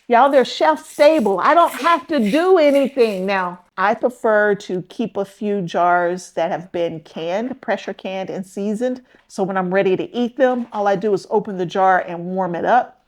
Speaker 1: Y'all, they're shelf stable. I don't have to do anything. Now, I prefer to keep a few jars that have been canned, pressure canned and seasoned. So when I'm ready to eat them, all I do is open the jar and warm it up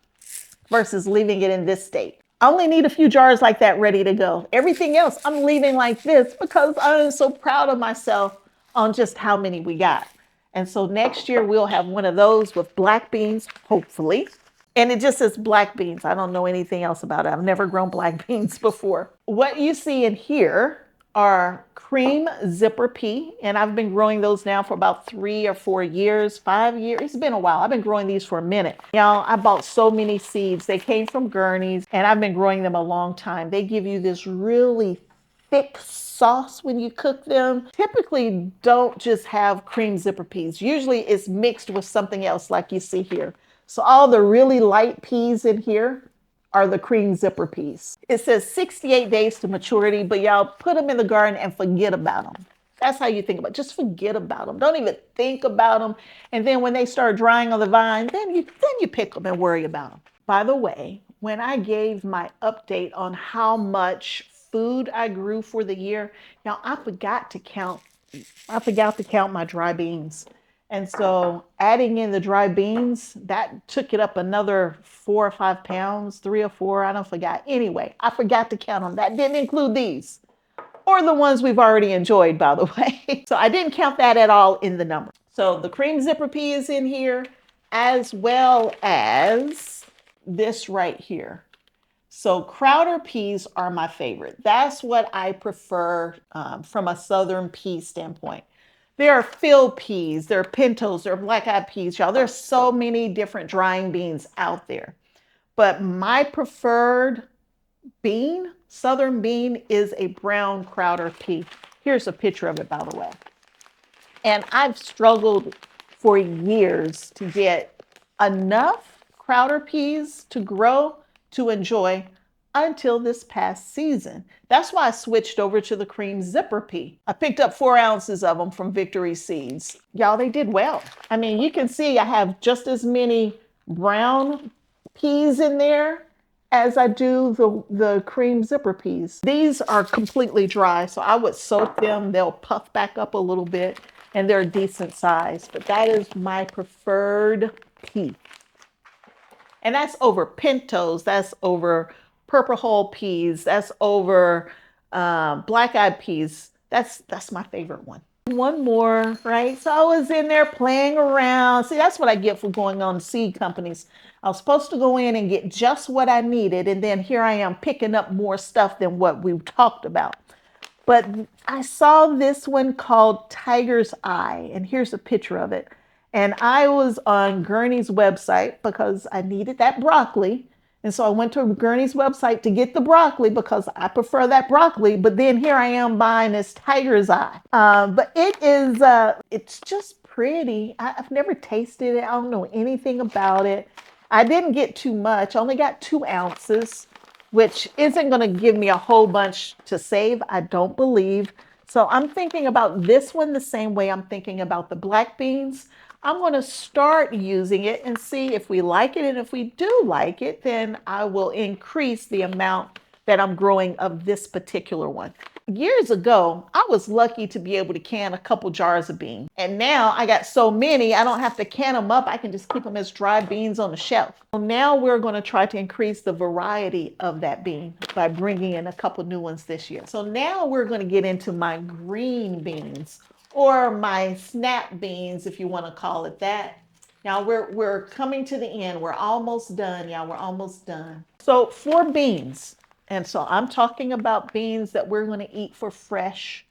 Speaker 1: versus leaving it in this state. I only need a few jars like that ready to go. Everything else I'm leaving like this because I'm so proud of myself on just how many we got. And so next year we'll have one of those with black beans, hopefully. And it just says black beans. I don't know anything else about it. I've never grown black beans before. What you see in here are cream zipper pea. And I've been growing those now for about 3 or 4 years, 5 years. It's been a while. I've been growing these for a minute. Y'all, I bought so many seeds. They came from Gurney's, and I've been growing them a long time. They give you this really thick sauce when you cook them. Typically don't just have cream zipper peas. Usually it's mixed with something else like you see here. So all the really light peas in here are the cream zipper peas. It says 68 days to maturity, but y'all put them in the garden and forget about them. That's how you think about it. Just forget about them. Don't even think about them. And then when they start drying on the vine, then you pick them and worry about them. By the way, when I gave my update on how much food I grew for the year, now I forgot to count my dry beans. And so adding in the dry beans, that took it up another 4 or 5 pounds, 3 or 4, I don't forgot. Anyway, I forgot to count them. That didn't include these or the ones we've already enjoyed, by the way. So I didn't count that at all in the number. So the cream zipper pea is in here, as well as this right here. So Crowder peas are my favorite. That's what I prefer from a southern pea standpoint. There are field peas, there are pintos, there are black-eyed peas, y'all. There's so many different drying beans out there. But my preferred bean, southern bean, is a brown crowder pea. Here's a picture of it, by the way. And I've struggled for years to get enough crowder peas to grow to enjoy until this past season. That's why I switched over to the cream zipper pea. I picked up 4 ounces of them from Victory Seeds. Y'all, they did well. I mean, you can see I have just as many brown peas in there as I do the cream zipper peas. These are completely dry, so I would soak them. They'll puff back up a little bit, and they're a decent size, but that is my preferred pea. And that's over pintos, that's over purple hull peas, that's over black-eyed peas. That's my favorite one. One more, right? So I was in there playing around. See, that's what I get for going on seed companies. I was supposed to go in and get just what I needed, and then here I am picking up more stuff than what we talked about. But I saw this one called Tiger's Eye, and here's a picture of it. And I was on Gurney's website because I needed that broccoli. And so I went to Gurney's website to get the broccoli because I prefer that broccoli. But then here I am buying this Tiger's Eye. But it is, it's just pretty. I've never tasted it. I don't know anything about it. I didn't get too much. I only got 2 ounces, which isn't going to give me a whole bunch to save, I don't believe. So I'm thinking about this one the same way I'm thinking about the black beans. I'm going to start using it and see if we like it. And if we do like it, then I will increase the amount that I'm growing of this particular one. Years ago, I was lucky to be able to can a couple jars of beans. And now I got so many, I don't have to can them up. I can just keep them as dry beans on the shelf. So now we're going to try to increase the variety of that bean by bringing in a couple new ones this year. So now we're going to get into my green beans, or my snap beans, if you want to call it that. Now we're coming to the end. We're almost done, y'all. We're almost done. So for beans, and so I'm talking about beans that we're going to eat for fresh,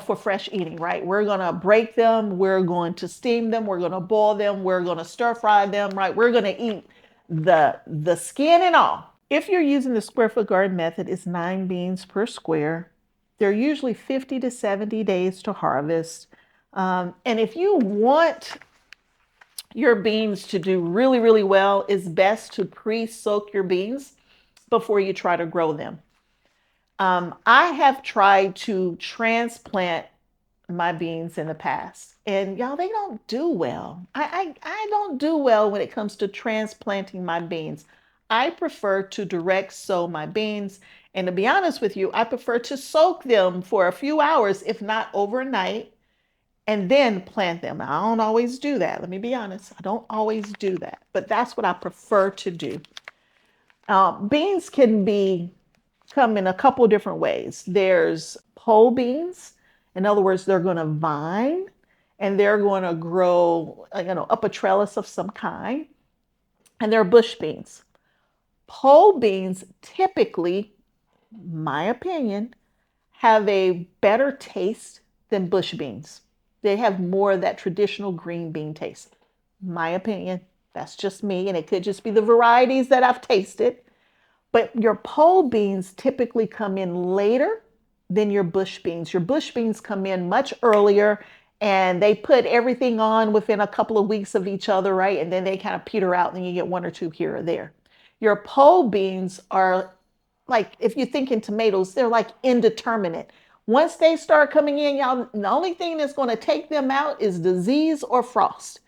Speaker 1: for fresh eating, right? We're going to break them. We're going to steam them. We're going to boil them. We're going to stir fry them, right? We're going to eat the skin and all. If you're using the square foot garden method, it's 9 beans per square. They're usually 50 to 70 days to harvest. And if you want your beans to do really, really well, it's best to pre-soak your beans before you try to grow them. I have tried to transplant my beans in the past, and y'all, they don't do well. I don't do well when it comes to transplanting my beans. I prefer to direct sow my beans. And to be honest with you, I prefer to soak them for a few hours, if not overnight, and then plant them. I don't always do that. Let me be honest. I don't always do that, but that's what I prefer to do. Beans can come in a couple different ways. There's pole beans. In other words, they're going to vine and they're going to grow, up a trellis of some kind. And they're bush beans. Pole beans typically, my opinion, have a better taste than bush beans. They have more of that traditional green bean taste. My opinion, that's just me, and it could just be the varieties that I've tasted. But your pole beans typically come in later than your bush beans. Your bush beans come in much earlier, and they put everything on within a couple of weeks of each other, right? And then they kind of peter out, and you get 1 or 2 here or there. Your pole beans are like, if you think in tomatoes, they're like indeterminate. Once they start coming in, y'all, the only thing that's going to take them out is disease or frost.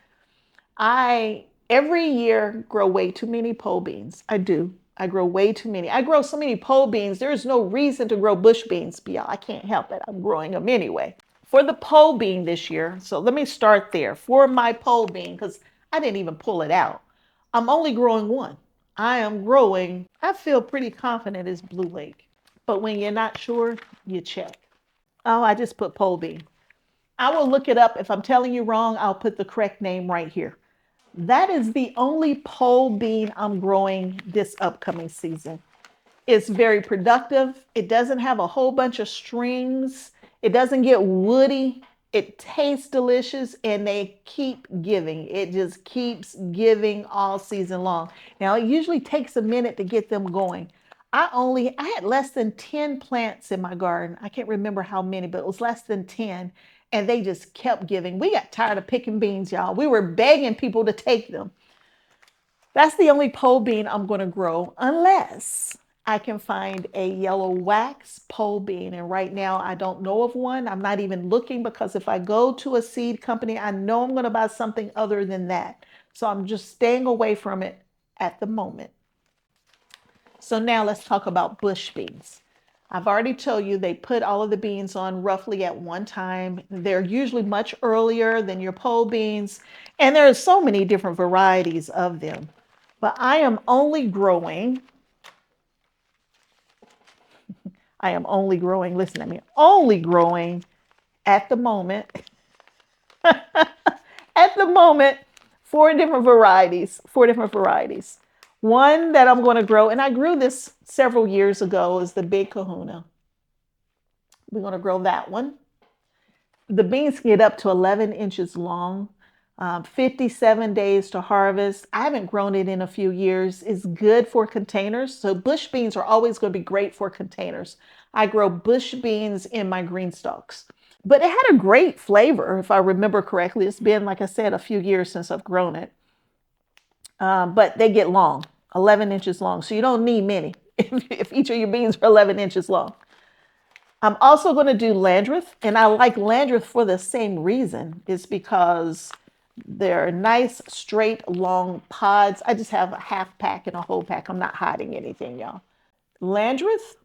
Speaker 1: I, every year, grow way too many pole beans. I do. I grow way too many. I grow so many pole beans, there's no reason to grow bush beans, but y'all, I can't help it. I'm growing them anyway. For the pole bean this year, so let me start there. For my pole bean, because I didn't even pull it out, I'm only growing one. I am growing, I feel pretty confident it's Blue Lake. But when you're not sure, you check. Oh, I just put pole bean. I will look it up. If I'm telling you wrong, I'll put the correct name right here. That is the only pole bean I'm growing this upcoming season. It's very productive. It doesn't have a whole bunch of strings. It doesn't get woody. It tastes delicious, and they keep giving. It just keeps giving all season long. Now, it usually takes a minute to get them going. I had less than 10 plants in my garden. I can't remember how many, but it was less than 10. And they just kept giving. We got tired of picking beans, y'all. We were begging people to take them. That's the only pole bean I'm going to grow unless I can find a yellow wax pole bean. And right now I don't know of one. I'm not even looking because if I go to a seed company, I know I'm going to buy something other than that. So I'm just staying away from it at the moment. So now let's talk about bush beans. I've already told you they put all of the beans on roughly at one time. They're usually much earlier than your pole beans, and there are so many different varieties of them. But I am only growing, listen to me, only growing at the moment, at the moment, four different varieties. One that I'm going to grow, and I grew this several years ago, is the Big Kahuna. We're going to grow that one. The beans get up to 11 inches long, 57 days to harvest. I haven't grown it in a few years. It's good for containers. So bush beans are always going to be great for containers. I grow bush beans in my GreenStalks. But it had a great flavor, if I remember correctly. It's been, like I said, a few years since I've grown it. But they get long, 11 inches long. So you don't need many if each of your beans are 11 inches long. I'm also going to do Landreth, and I like Landreth for the same reason. It's because they're nice, straight, long pods. I just have a half pack and a whole pack. I'm not hiding anything, y'all. Landreth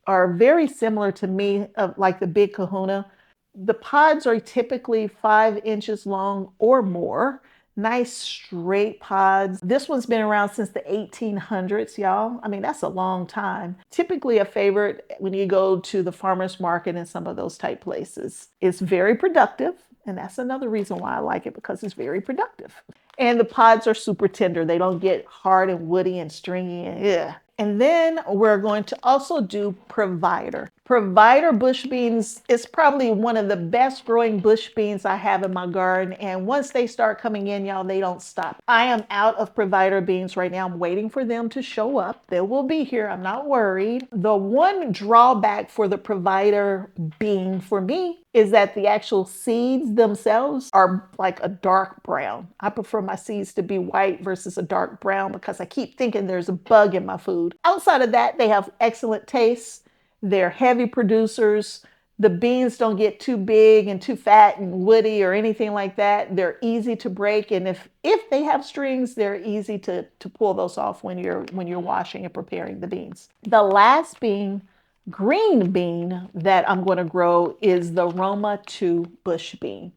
Speaker 1: are very similar to me, like the Big Kahuna. The pods are typically 5 inches long or more. Nice straight pods. This one's been around since the 1800s, y'all. I mean, that's a long time. Typically a favorite when you go to the farmer's market and some of those type places. It's very productive, and that's another reason why I like it, because it's very productive. And the pods are super tender. They don't get hard and woody and stringy and yeah. And then we're going to also do Provider. Provider bush beans is probably one of the best growing bush beans I have in my garden. And once they start coming in, y'all, they don't stop. I am out of Provider beans right now. I'm waiting for them to show up. They will be here. I'm not worried. The one drawback for the Provider bean for me is that the actual seeds themselves are like a dark brown. I prefer my seeds to be white versus a dark brown because I keep thinking there's a bug in my food. Outside of that, they have excellent taste. They're heavy producers. The beans don't get too big and too fat and woody or anything like that. They're easy to break, and if they have strings, they're easy to pull those off when you're washing and preparing the beans. The last bean, green bean, that I'm going to grow is the Roma 2 bush bean.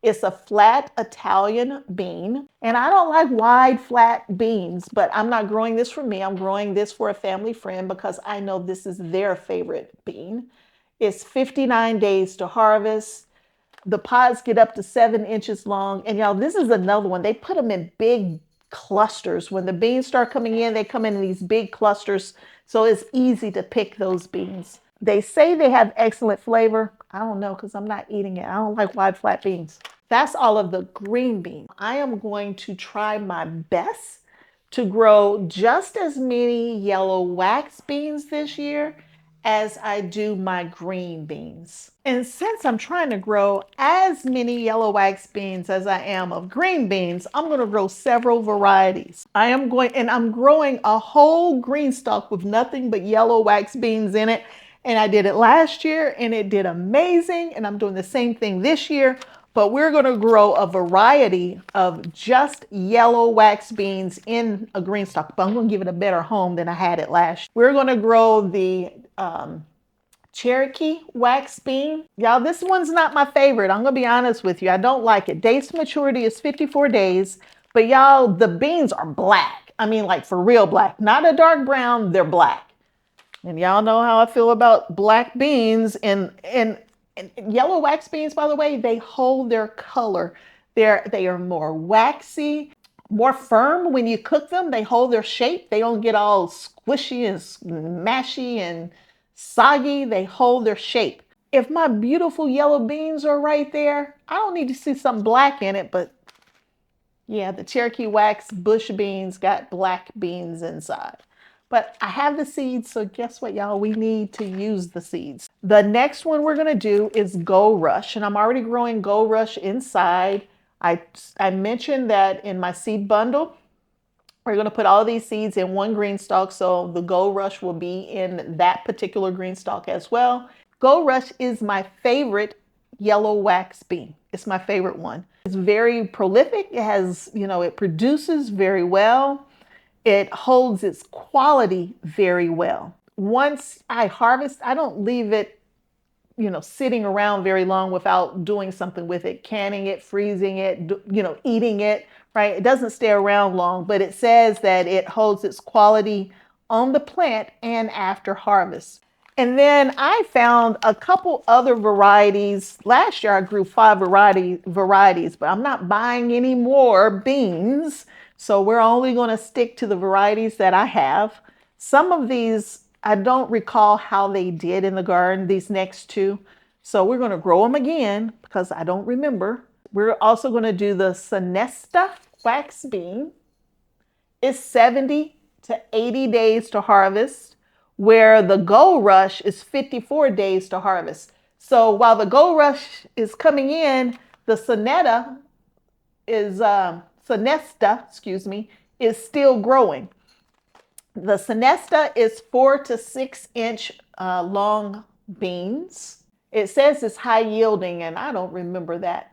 Speaker 1: It's a flat Italian bean, and I don't like wide flat beans, but I'm not growing this for me. I'm growing this for a family friend because I know this is their favorite bean. It's 59 days to harvest. The pods get up to 7 inches long, and y'all, this is another one. They put them in big clusters. When the beans start coming in, they come in these big clusters, so it's easy to pick those beans. They say they have excellent flavor. I don't know because I'm not eating it. I don't like wide flat beans. That's all of the green beans. I am going to try my best to grow just as many yellow wax beans this year as I do my green beans. And since I'm trying to grow as many yellow wax beans as I am of green beans, I'm going to grow several varieties. I'm growing a whole green stalk with nothing but yellow wax beans in it. And I did it last year and it did amazing. And I'm doing the same thing this year. But we're going to grow a variety of just yellow wax beans in a green stalk. But I'm going to give it a better home than I had it last year. We're going to grow the Cherokee wax bean. Y'all, this one's not my favorite. I'm going to be honest with you. I don't like it. Days to maturity is 54 days. But y'all, the beans are black. I mean, like for real black. Not a dark brown. They're black. And y'all know how I feel about black beans. And yellow wax beans, by the way, they hold their color. They are more waxy, more firm when you cook them. They hold their shape. They don't get all squishy and mashy and soggy. They hold their shape. If my beautiful yellow beans are right there, I don't need to see some black in it, but yeah, the Cherokee wax bush beans got black beans inside. But I have the seeds, so guess what, y'all? We need to use the seeds. The next one we're gonna do is Gold Rush, and I'm already growing Gold Rush inside. I mentioned that in my seed bundle, we're gonna put all these seeds in one green stalk, so the Gold Rush will be in that particular green stalk as well. Gold Rush is my favorite yellow wax bean. It's my favorite one. It's very prolific. It has, it produces very well. It holds its quality very well. Once I harvest, I don't leave it, sitting around very long without doing something with it, canning it, freezing it, eating it, right? It doesn't stay around long, but it says that it holds its quality on the plant and after harvest. And then I found a couple other varieties. Last year I grew 5 varieties, but I'm not buying any more beans. So we're only going to stick to the varieties that I have. Some of these, I don't recall how they did in the garden, these next two. So we're going to grow them again because I don't remember. We're also going to do the Sonesta wax bean. It's 70 to 80 days to harvest, where the Gold Rush is 54 days to harvest. So while the Gold Rush is coming in, the Sonesta is still growing. The Sonesta is 4 to 6 inch long beans. It says it's high yielding, and I don't remember that.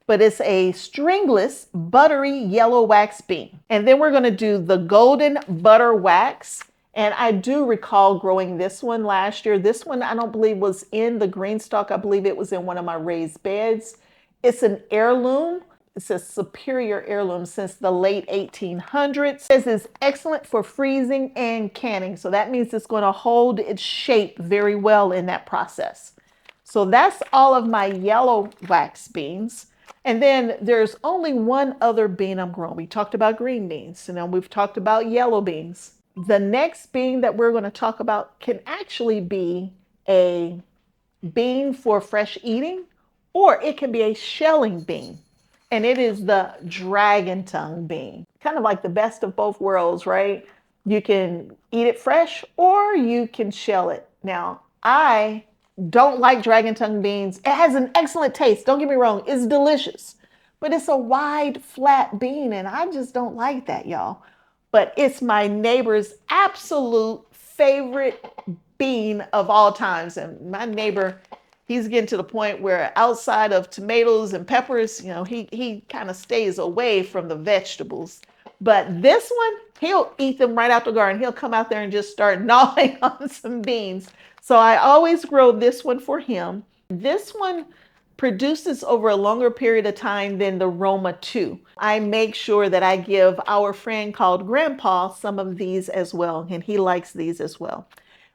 Speaker 1: But it's a stringless, buttery yellow wax bean. And then we're going to do the Golden Butter Wax. And I do recall growing this one last year. This one I don't believe was in the green stalk. I believe it was in one of my raised beds. It's an heirloom. It's a superior heirloom since the late 1800s. It says it's excellent for freezing and canning. So that means it's going to hold its shape very well in that process. So that's all of my yellow wax beans. And then there's only one other bean I'm growing. We talked about green beans, and then we've talked about yellow beans. The next bean that we're going to talk about can actually be a bean for fresh eating, or it can be a shelling bean. And it is the dragon tongue bean. Kind of like the best of both worlds, right? You can eat it fresh or you can shell it. Now, I don't like dragon tongue beans. It has an excellent taste. Don't get me wrong. It's delicious. But it's a wide, flat bean, and I just don't like that, y'all. But it's my neighbor's absolute favorite bean of all times. And my neighbor, he's getting to the point where outside of tomatoes and peppers, he kind of stays away from the vegetables. But this one, he'll eat them right out the garden. He'll come out there and just start gnawing on some beans. So I always grow this one for him. This one produces over a longer period of time than the Roma 2. I make sure that I give our friend called Grandpa some of these as well, and he likes these as well.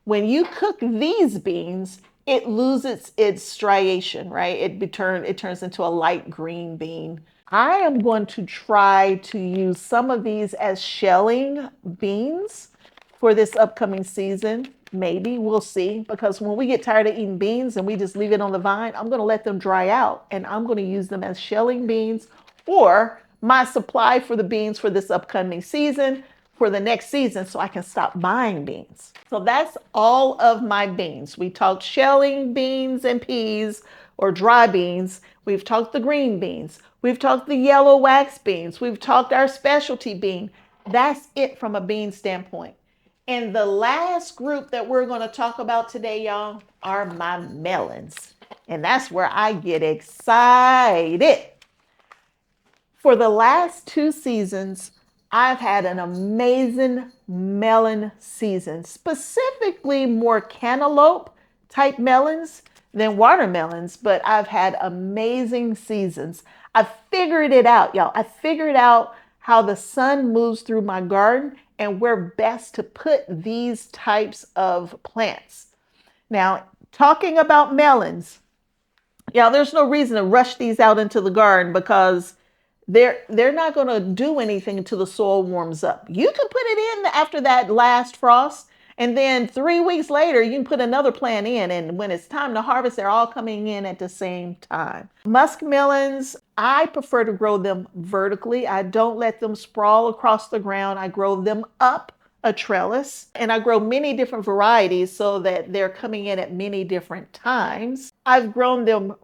Speaker 1: When you cook these beans, it loses its striation, right? It turns into a light green bean. I am going to try to use some of these as shelling beans for this upcoming season. Maybe, we'll see, because when we get tired of eating beans and we just leave it on the vine, I'm going to let them dry out and I'm going to use them as shelling beans, or my supply for the beans for this upcoming season, for the next season, so I can stop buying beans. So that's all of my beans. We talked shelling beans and peas, or dry beans. We've talked the green beans. We've talked the yellow wax beans. We've talked our specialty bean. That's it from a bean standpoint. And the last group that we're going to talk about today, y'all, are my melons. And that's where I get excited. For the last 2 seasons, I've had an amazing melon season, specifically more cantaloupe type melons than watermelons, but I've had amazing seasons. I figured it out, y'all. I figured out how the sun moves through my garden and where best to put these types of plants. Now, talking about melons, yeah, there's no reason to rush these out into the garden because they're not going to do anything until the soil warms up. You can put it in after that last frost, and then 3 weeks later, you can put another plant in, and when it's time to harvest, they're all coming in at the same time. Muskmelons, I prefer to grow them vertically. I don't let them sprawl across the ground. I grow them up a trellis, and I grow many different varieties so that they're coming in at many different times. I've grown them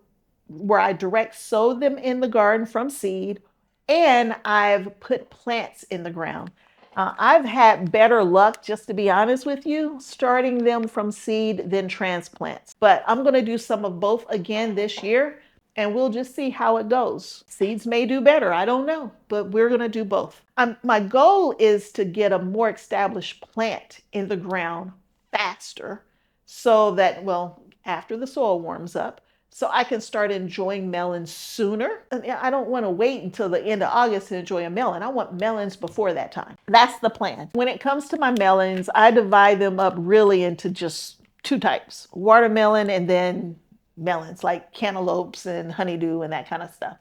Speaker 1: where I direct sow them in the garden from seed, and I've put plants in the ground. I've had better luck, just to be honest with you, starting them from seed than transplants. But I'm going to do some of both again this year, and we'll just see how it goes. Seeds may do better, I don't know, but we're going to do both. My goal is to get a more established plant in the ground faster so that, well, after the soil warms up, so I can start enjoying melons sooner. I don't want to wait until the end of August to enjoy a melon. I want melons before that time. That's the plan. When it comes to my melons, I divide them up really into just two types: watermelon and then melons like cantaloupes and honeydew and that kind of stuff.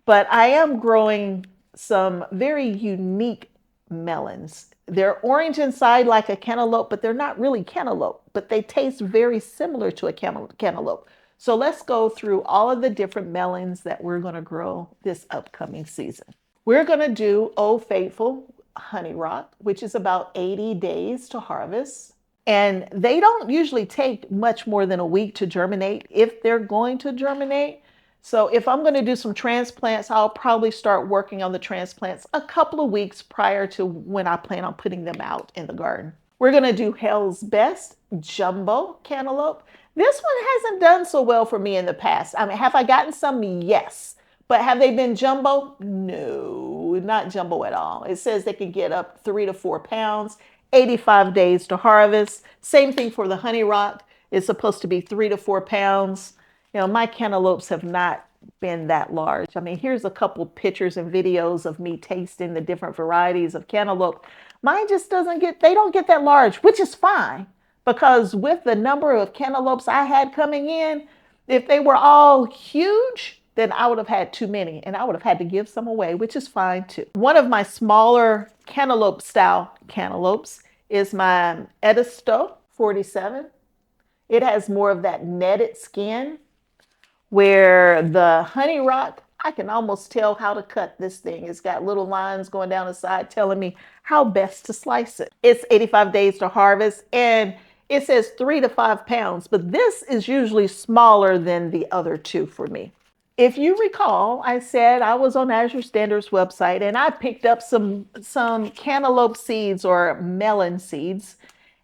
Speaker 1: But I am growing some very unique melons. They're orange inside like a cantaloupe, but they're not really cantaloupe, but they taste very similar to a cantaloupe. So let's go through all of the different melons that we're going to grow this upcoming season. We're going to do Old Faithful Honey Rock, which is about 80 days to harvest. And they don't usually take much more than a week to germinate if they're going to germinate. So if I'm going to do some transplants, I'll probably start working on the transplants a couple of weeks prior to when I plan on putting them out in the garden. We're going to do Hell's Best Jumbo Cantaloupe. This one hasn't done so well for me in the past. I mean, have I gotten some? Yes. But have they been jumbo? No, not jumbo at all. It says they can get up 3 to 4 pounds, 85 days to harvest. Same thing for the honey rock. It's supposed to be 3 to 4 pounds. You know, my cantaloupes have not been that large. I mean, here's a couple pictures and videos of me tasting the different varieties of cantaloupe. Mine just they don't get that large, which is fine. Because with the number of cantaloupes I had coming in, if they were all huge, then I would have had too many and I would have had to give some away, which is fine too. One of my smaller cantaloupe style cantaloupes is my Edisto 47. It has more of that netted skin, where the honey rock, I can almost tell how to cut this thing. It's got little lines going down the side telling me how best to slice it. It's 85 days to harvest, and it says 3 to 5 pounds, but this is usually smaller than the other two for me. If you recall, I said I was on Azure Standard's website and I picked up some cantaloupe seeds or melon seeds.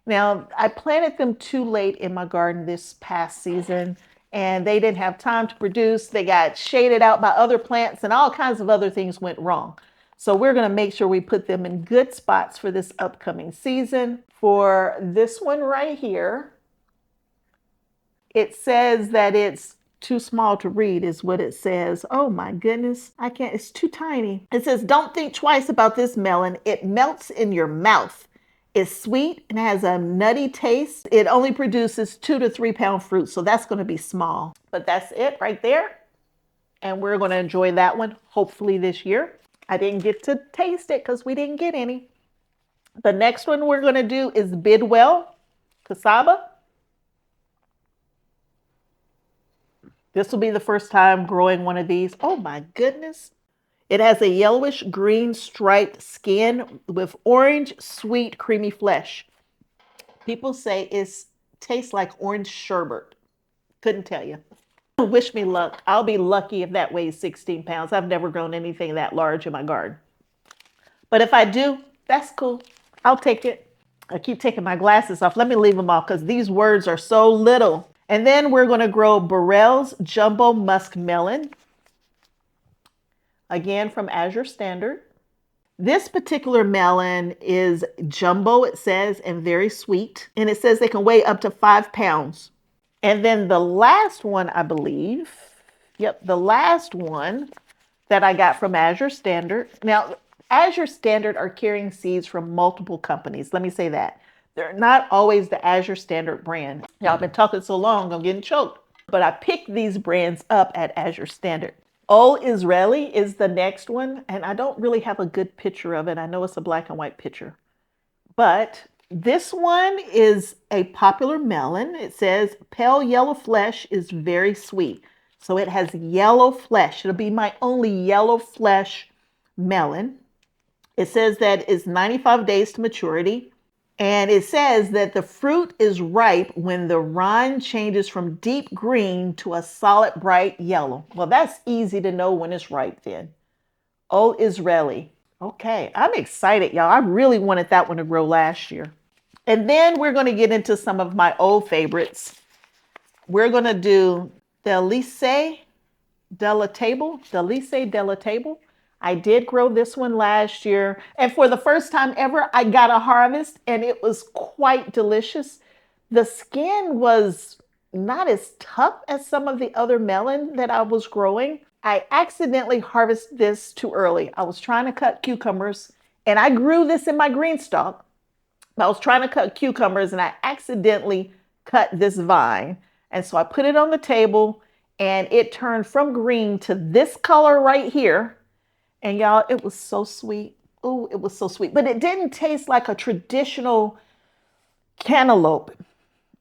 Speaker 1: Now, I planted them too late in my garden this past season, and they didn't have time to produce. They got shaded out by other plants and all kinds of other things went wrong. So we're going to make sure we put them in good spots for this upcoming season. For this one right here, it says that it's too small to read is what it says. Oh my goodness, I can't, it's too tiny. It says, don't think twice about this melon. It melts in your mouth. It's sweet and has a nutty taste. It only produces 2 to 3 pound fruit, so that's going to be small. But that's it right there. And we're going to enjoy that one, hopefully this year. I didn't get to taste it because we didn't get any. The next one we're going to do is Bidwell Cassava. This will be the first time growing one of these. Oh my goodness. It has a yellowish green striped skin with orange, sweet, creamy flesh. People say it tastes like orange sherbet. Couldn't tell you. Wish me luck. I'll be lucky if that weighs 16 pounds. I've never grown anything that large in my garden. But if I do, that's cool. I'll take it. I keep taking my glasses off. Let me leave them off because these words are so little. And then we're going to grow Burrell's Jumbo Musk Melon. Again, from Azure Standard. This particular melon is jumbo, it says, and very sweet. And it says they can weigh up to 5 pounds. And then the last one, I believe, the last one that I got from Azure Standard. Now, Azure Standard are carrying seeds from multiple companies. Let me say that. They're not always the Azure Standard brand. Y'all been talking so long, I'm getting choked. But I picked these brands up at Azure Standard. Old Israeli is the next one, and I don't really have a good picture of it. I know it's a black and white picture. But this one is a popular melon. It says pale yellow flesh is very sweet. So it has yellow flesh. It'll be my only yellow flesh melon. It says that it's 95 days to maturity. And it says that the fruit is ripe when the rind changes from deep green to a solid bright yellow. Well, that's easy to know when it's ripe then. Oh, Israeli. Okay, I'm excited, y'all. I really wanted that one to grow last year. And then we're going to get into some of my old favorites. We're going to do Delice de la Table. I did grow this one last year. And for the first time ever, I got a harvest and it was quite delicious. The skin was not as tough as some of the other melon that I was growing. I accidentally harvested this too early. I was trying to cut cucumbers and I grew this in my GreenStalk. I was trying to cut cucumbers and I accidentally cut this vine. And so I put it on the table and it turned from green to this color right here. And y'all, it was so sweet. Oh, it was so sweet. But it didn't taste like a traditional cantaloupe.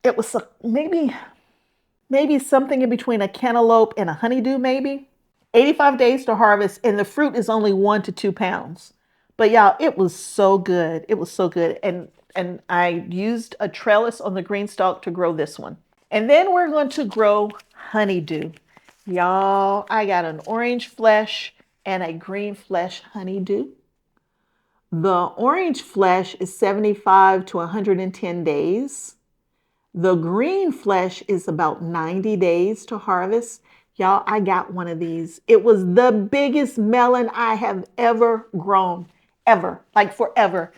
Speaker 1: It was maybe something in between a cantaloupe and a honeydew, maybe. 85 days to harvest, and the fruit is only 1 to 2 pounds. But y'all, it was so good. It was so good. And I used a trellis on the GreenStalk to grow this one. And then we're going to grow honeydew. Y'all, I got an orange flesh and a green flesh honeydew. The orange flesh is 75 to 110 days. The green flesh is about 90 days to harvest. Y'all, I got one of these. It was the biggest melon I have ever grown, ever, like forever.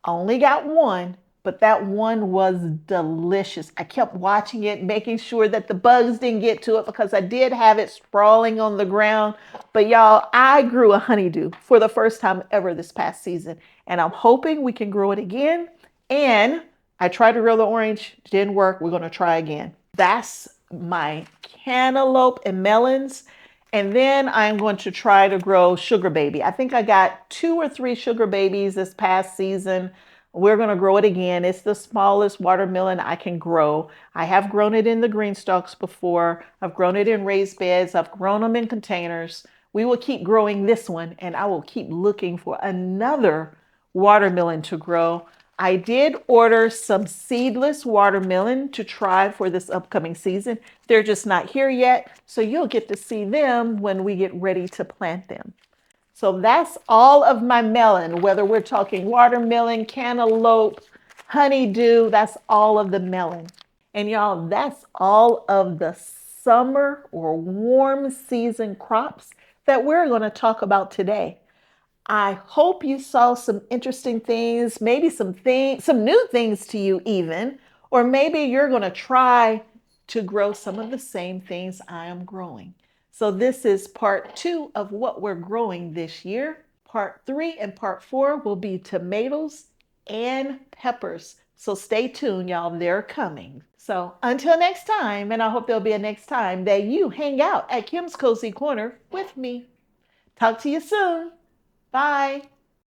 Speaker 1: I only got one, but that one was delicious. I kept watching it, making sure that the bugs didn't get to it because I did have it sprawling on the ground. But y'all, I grew a honeydew for the first time ever this past season, and I'm hoping we can grow it again. And I tried to grow the orange, didn't work. We're going to try again. That's my cantaloupe and melons. And then I'm going to try to grow sugar baby. I think I got 2 or 3 sugar babies this past season. We're going to grow it again. It's the smallest watermelon I can grow. I have grown it in the GreenStalks before. I've grown it in raised beds. I've grown them in containers. We will keep growing this one, and I will keep looking for another watermelon to grow. I did order some seedless watermelon to try for this upcoming season. They're just not here yet, so you'll get to see them when we get ready to plant them. So that's all of my melon, whether we're talking watermelon, cantaloupe, honeydew, that's all of the melon. And y'all, that's all of the summer or warm season crops that we're going to talk about today. I hope you saw some interesting things, maybe some new things to you even, or maybe you're going to try to grow some of the same things I am growing. So this is part 2 of what we're growing this year. Part 3 and part 4 will be tomatoes and peppers. So stay tuned, y'all. They're coming. So until next time, and I hope there'll be a next time that you hang out at Kim's Cozy Corner with me. Talk to you soon. Bye.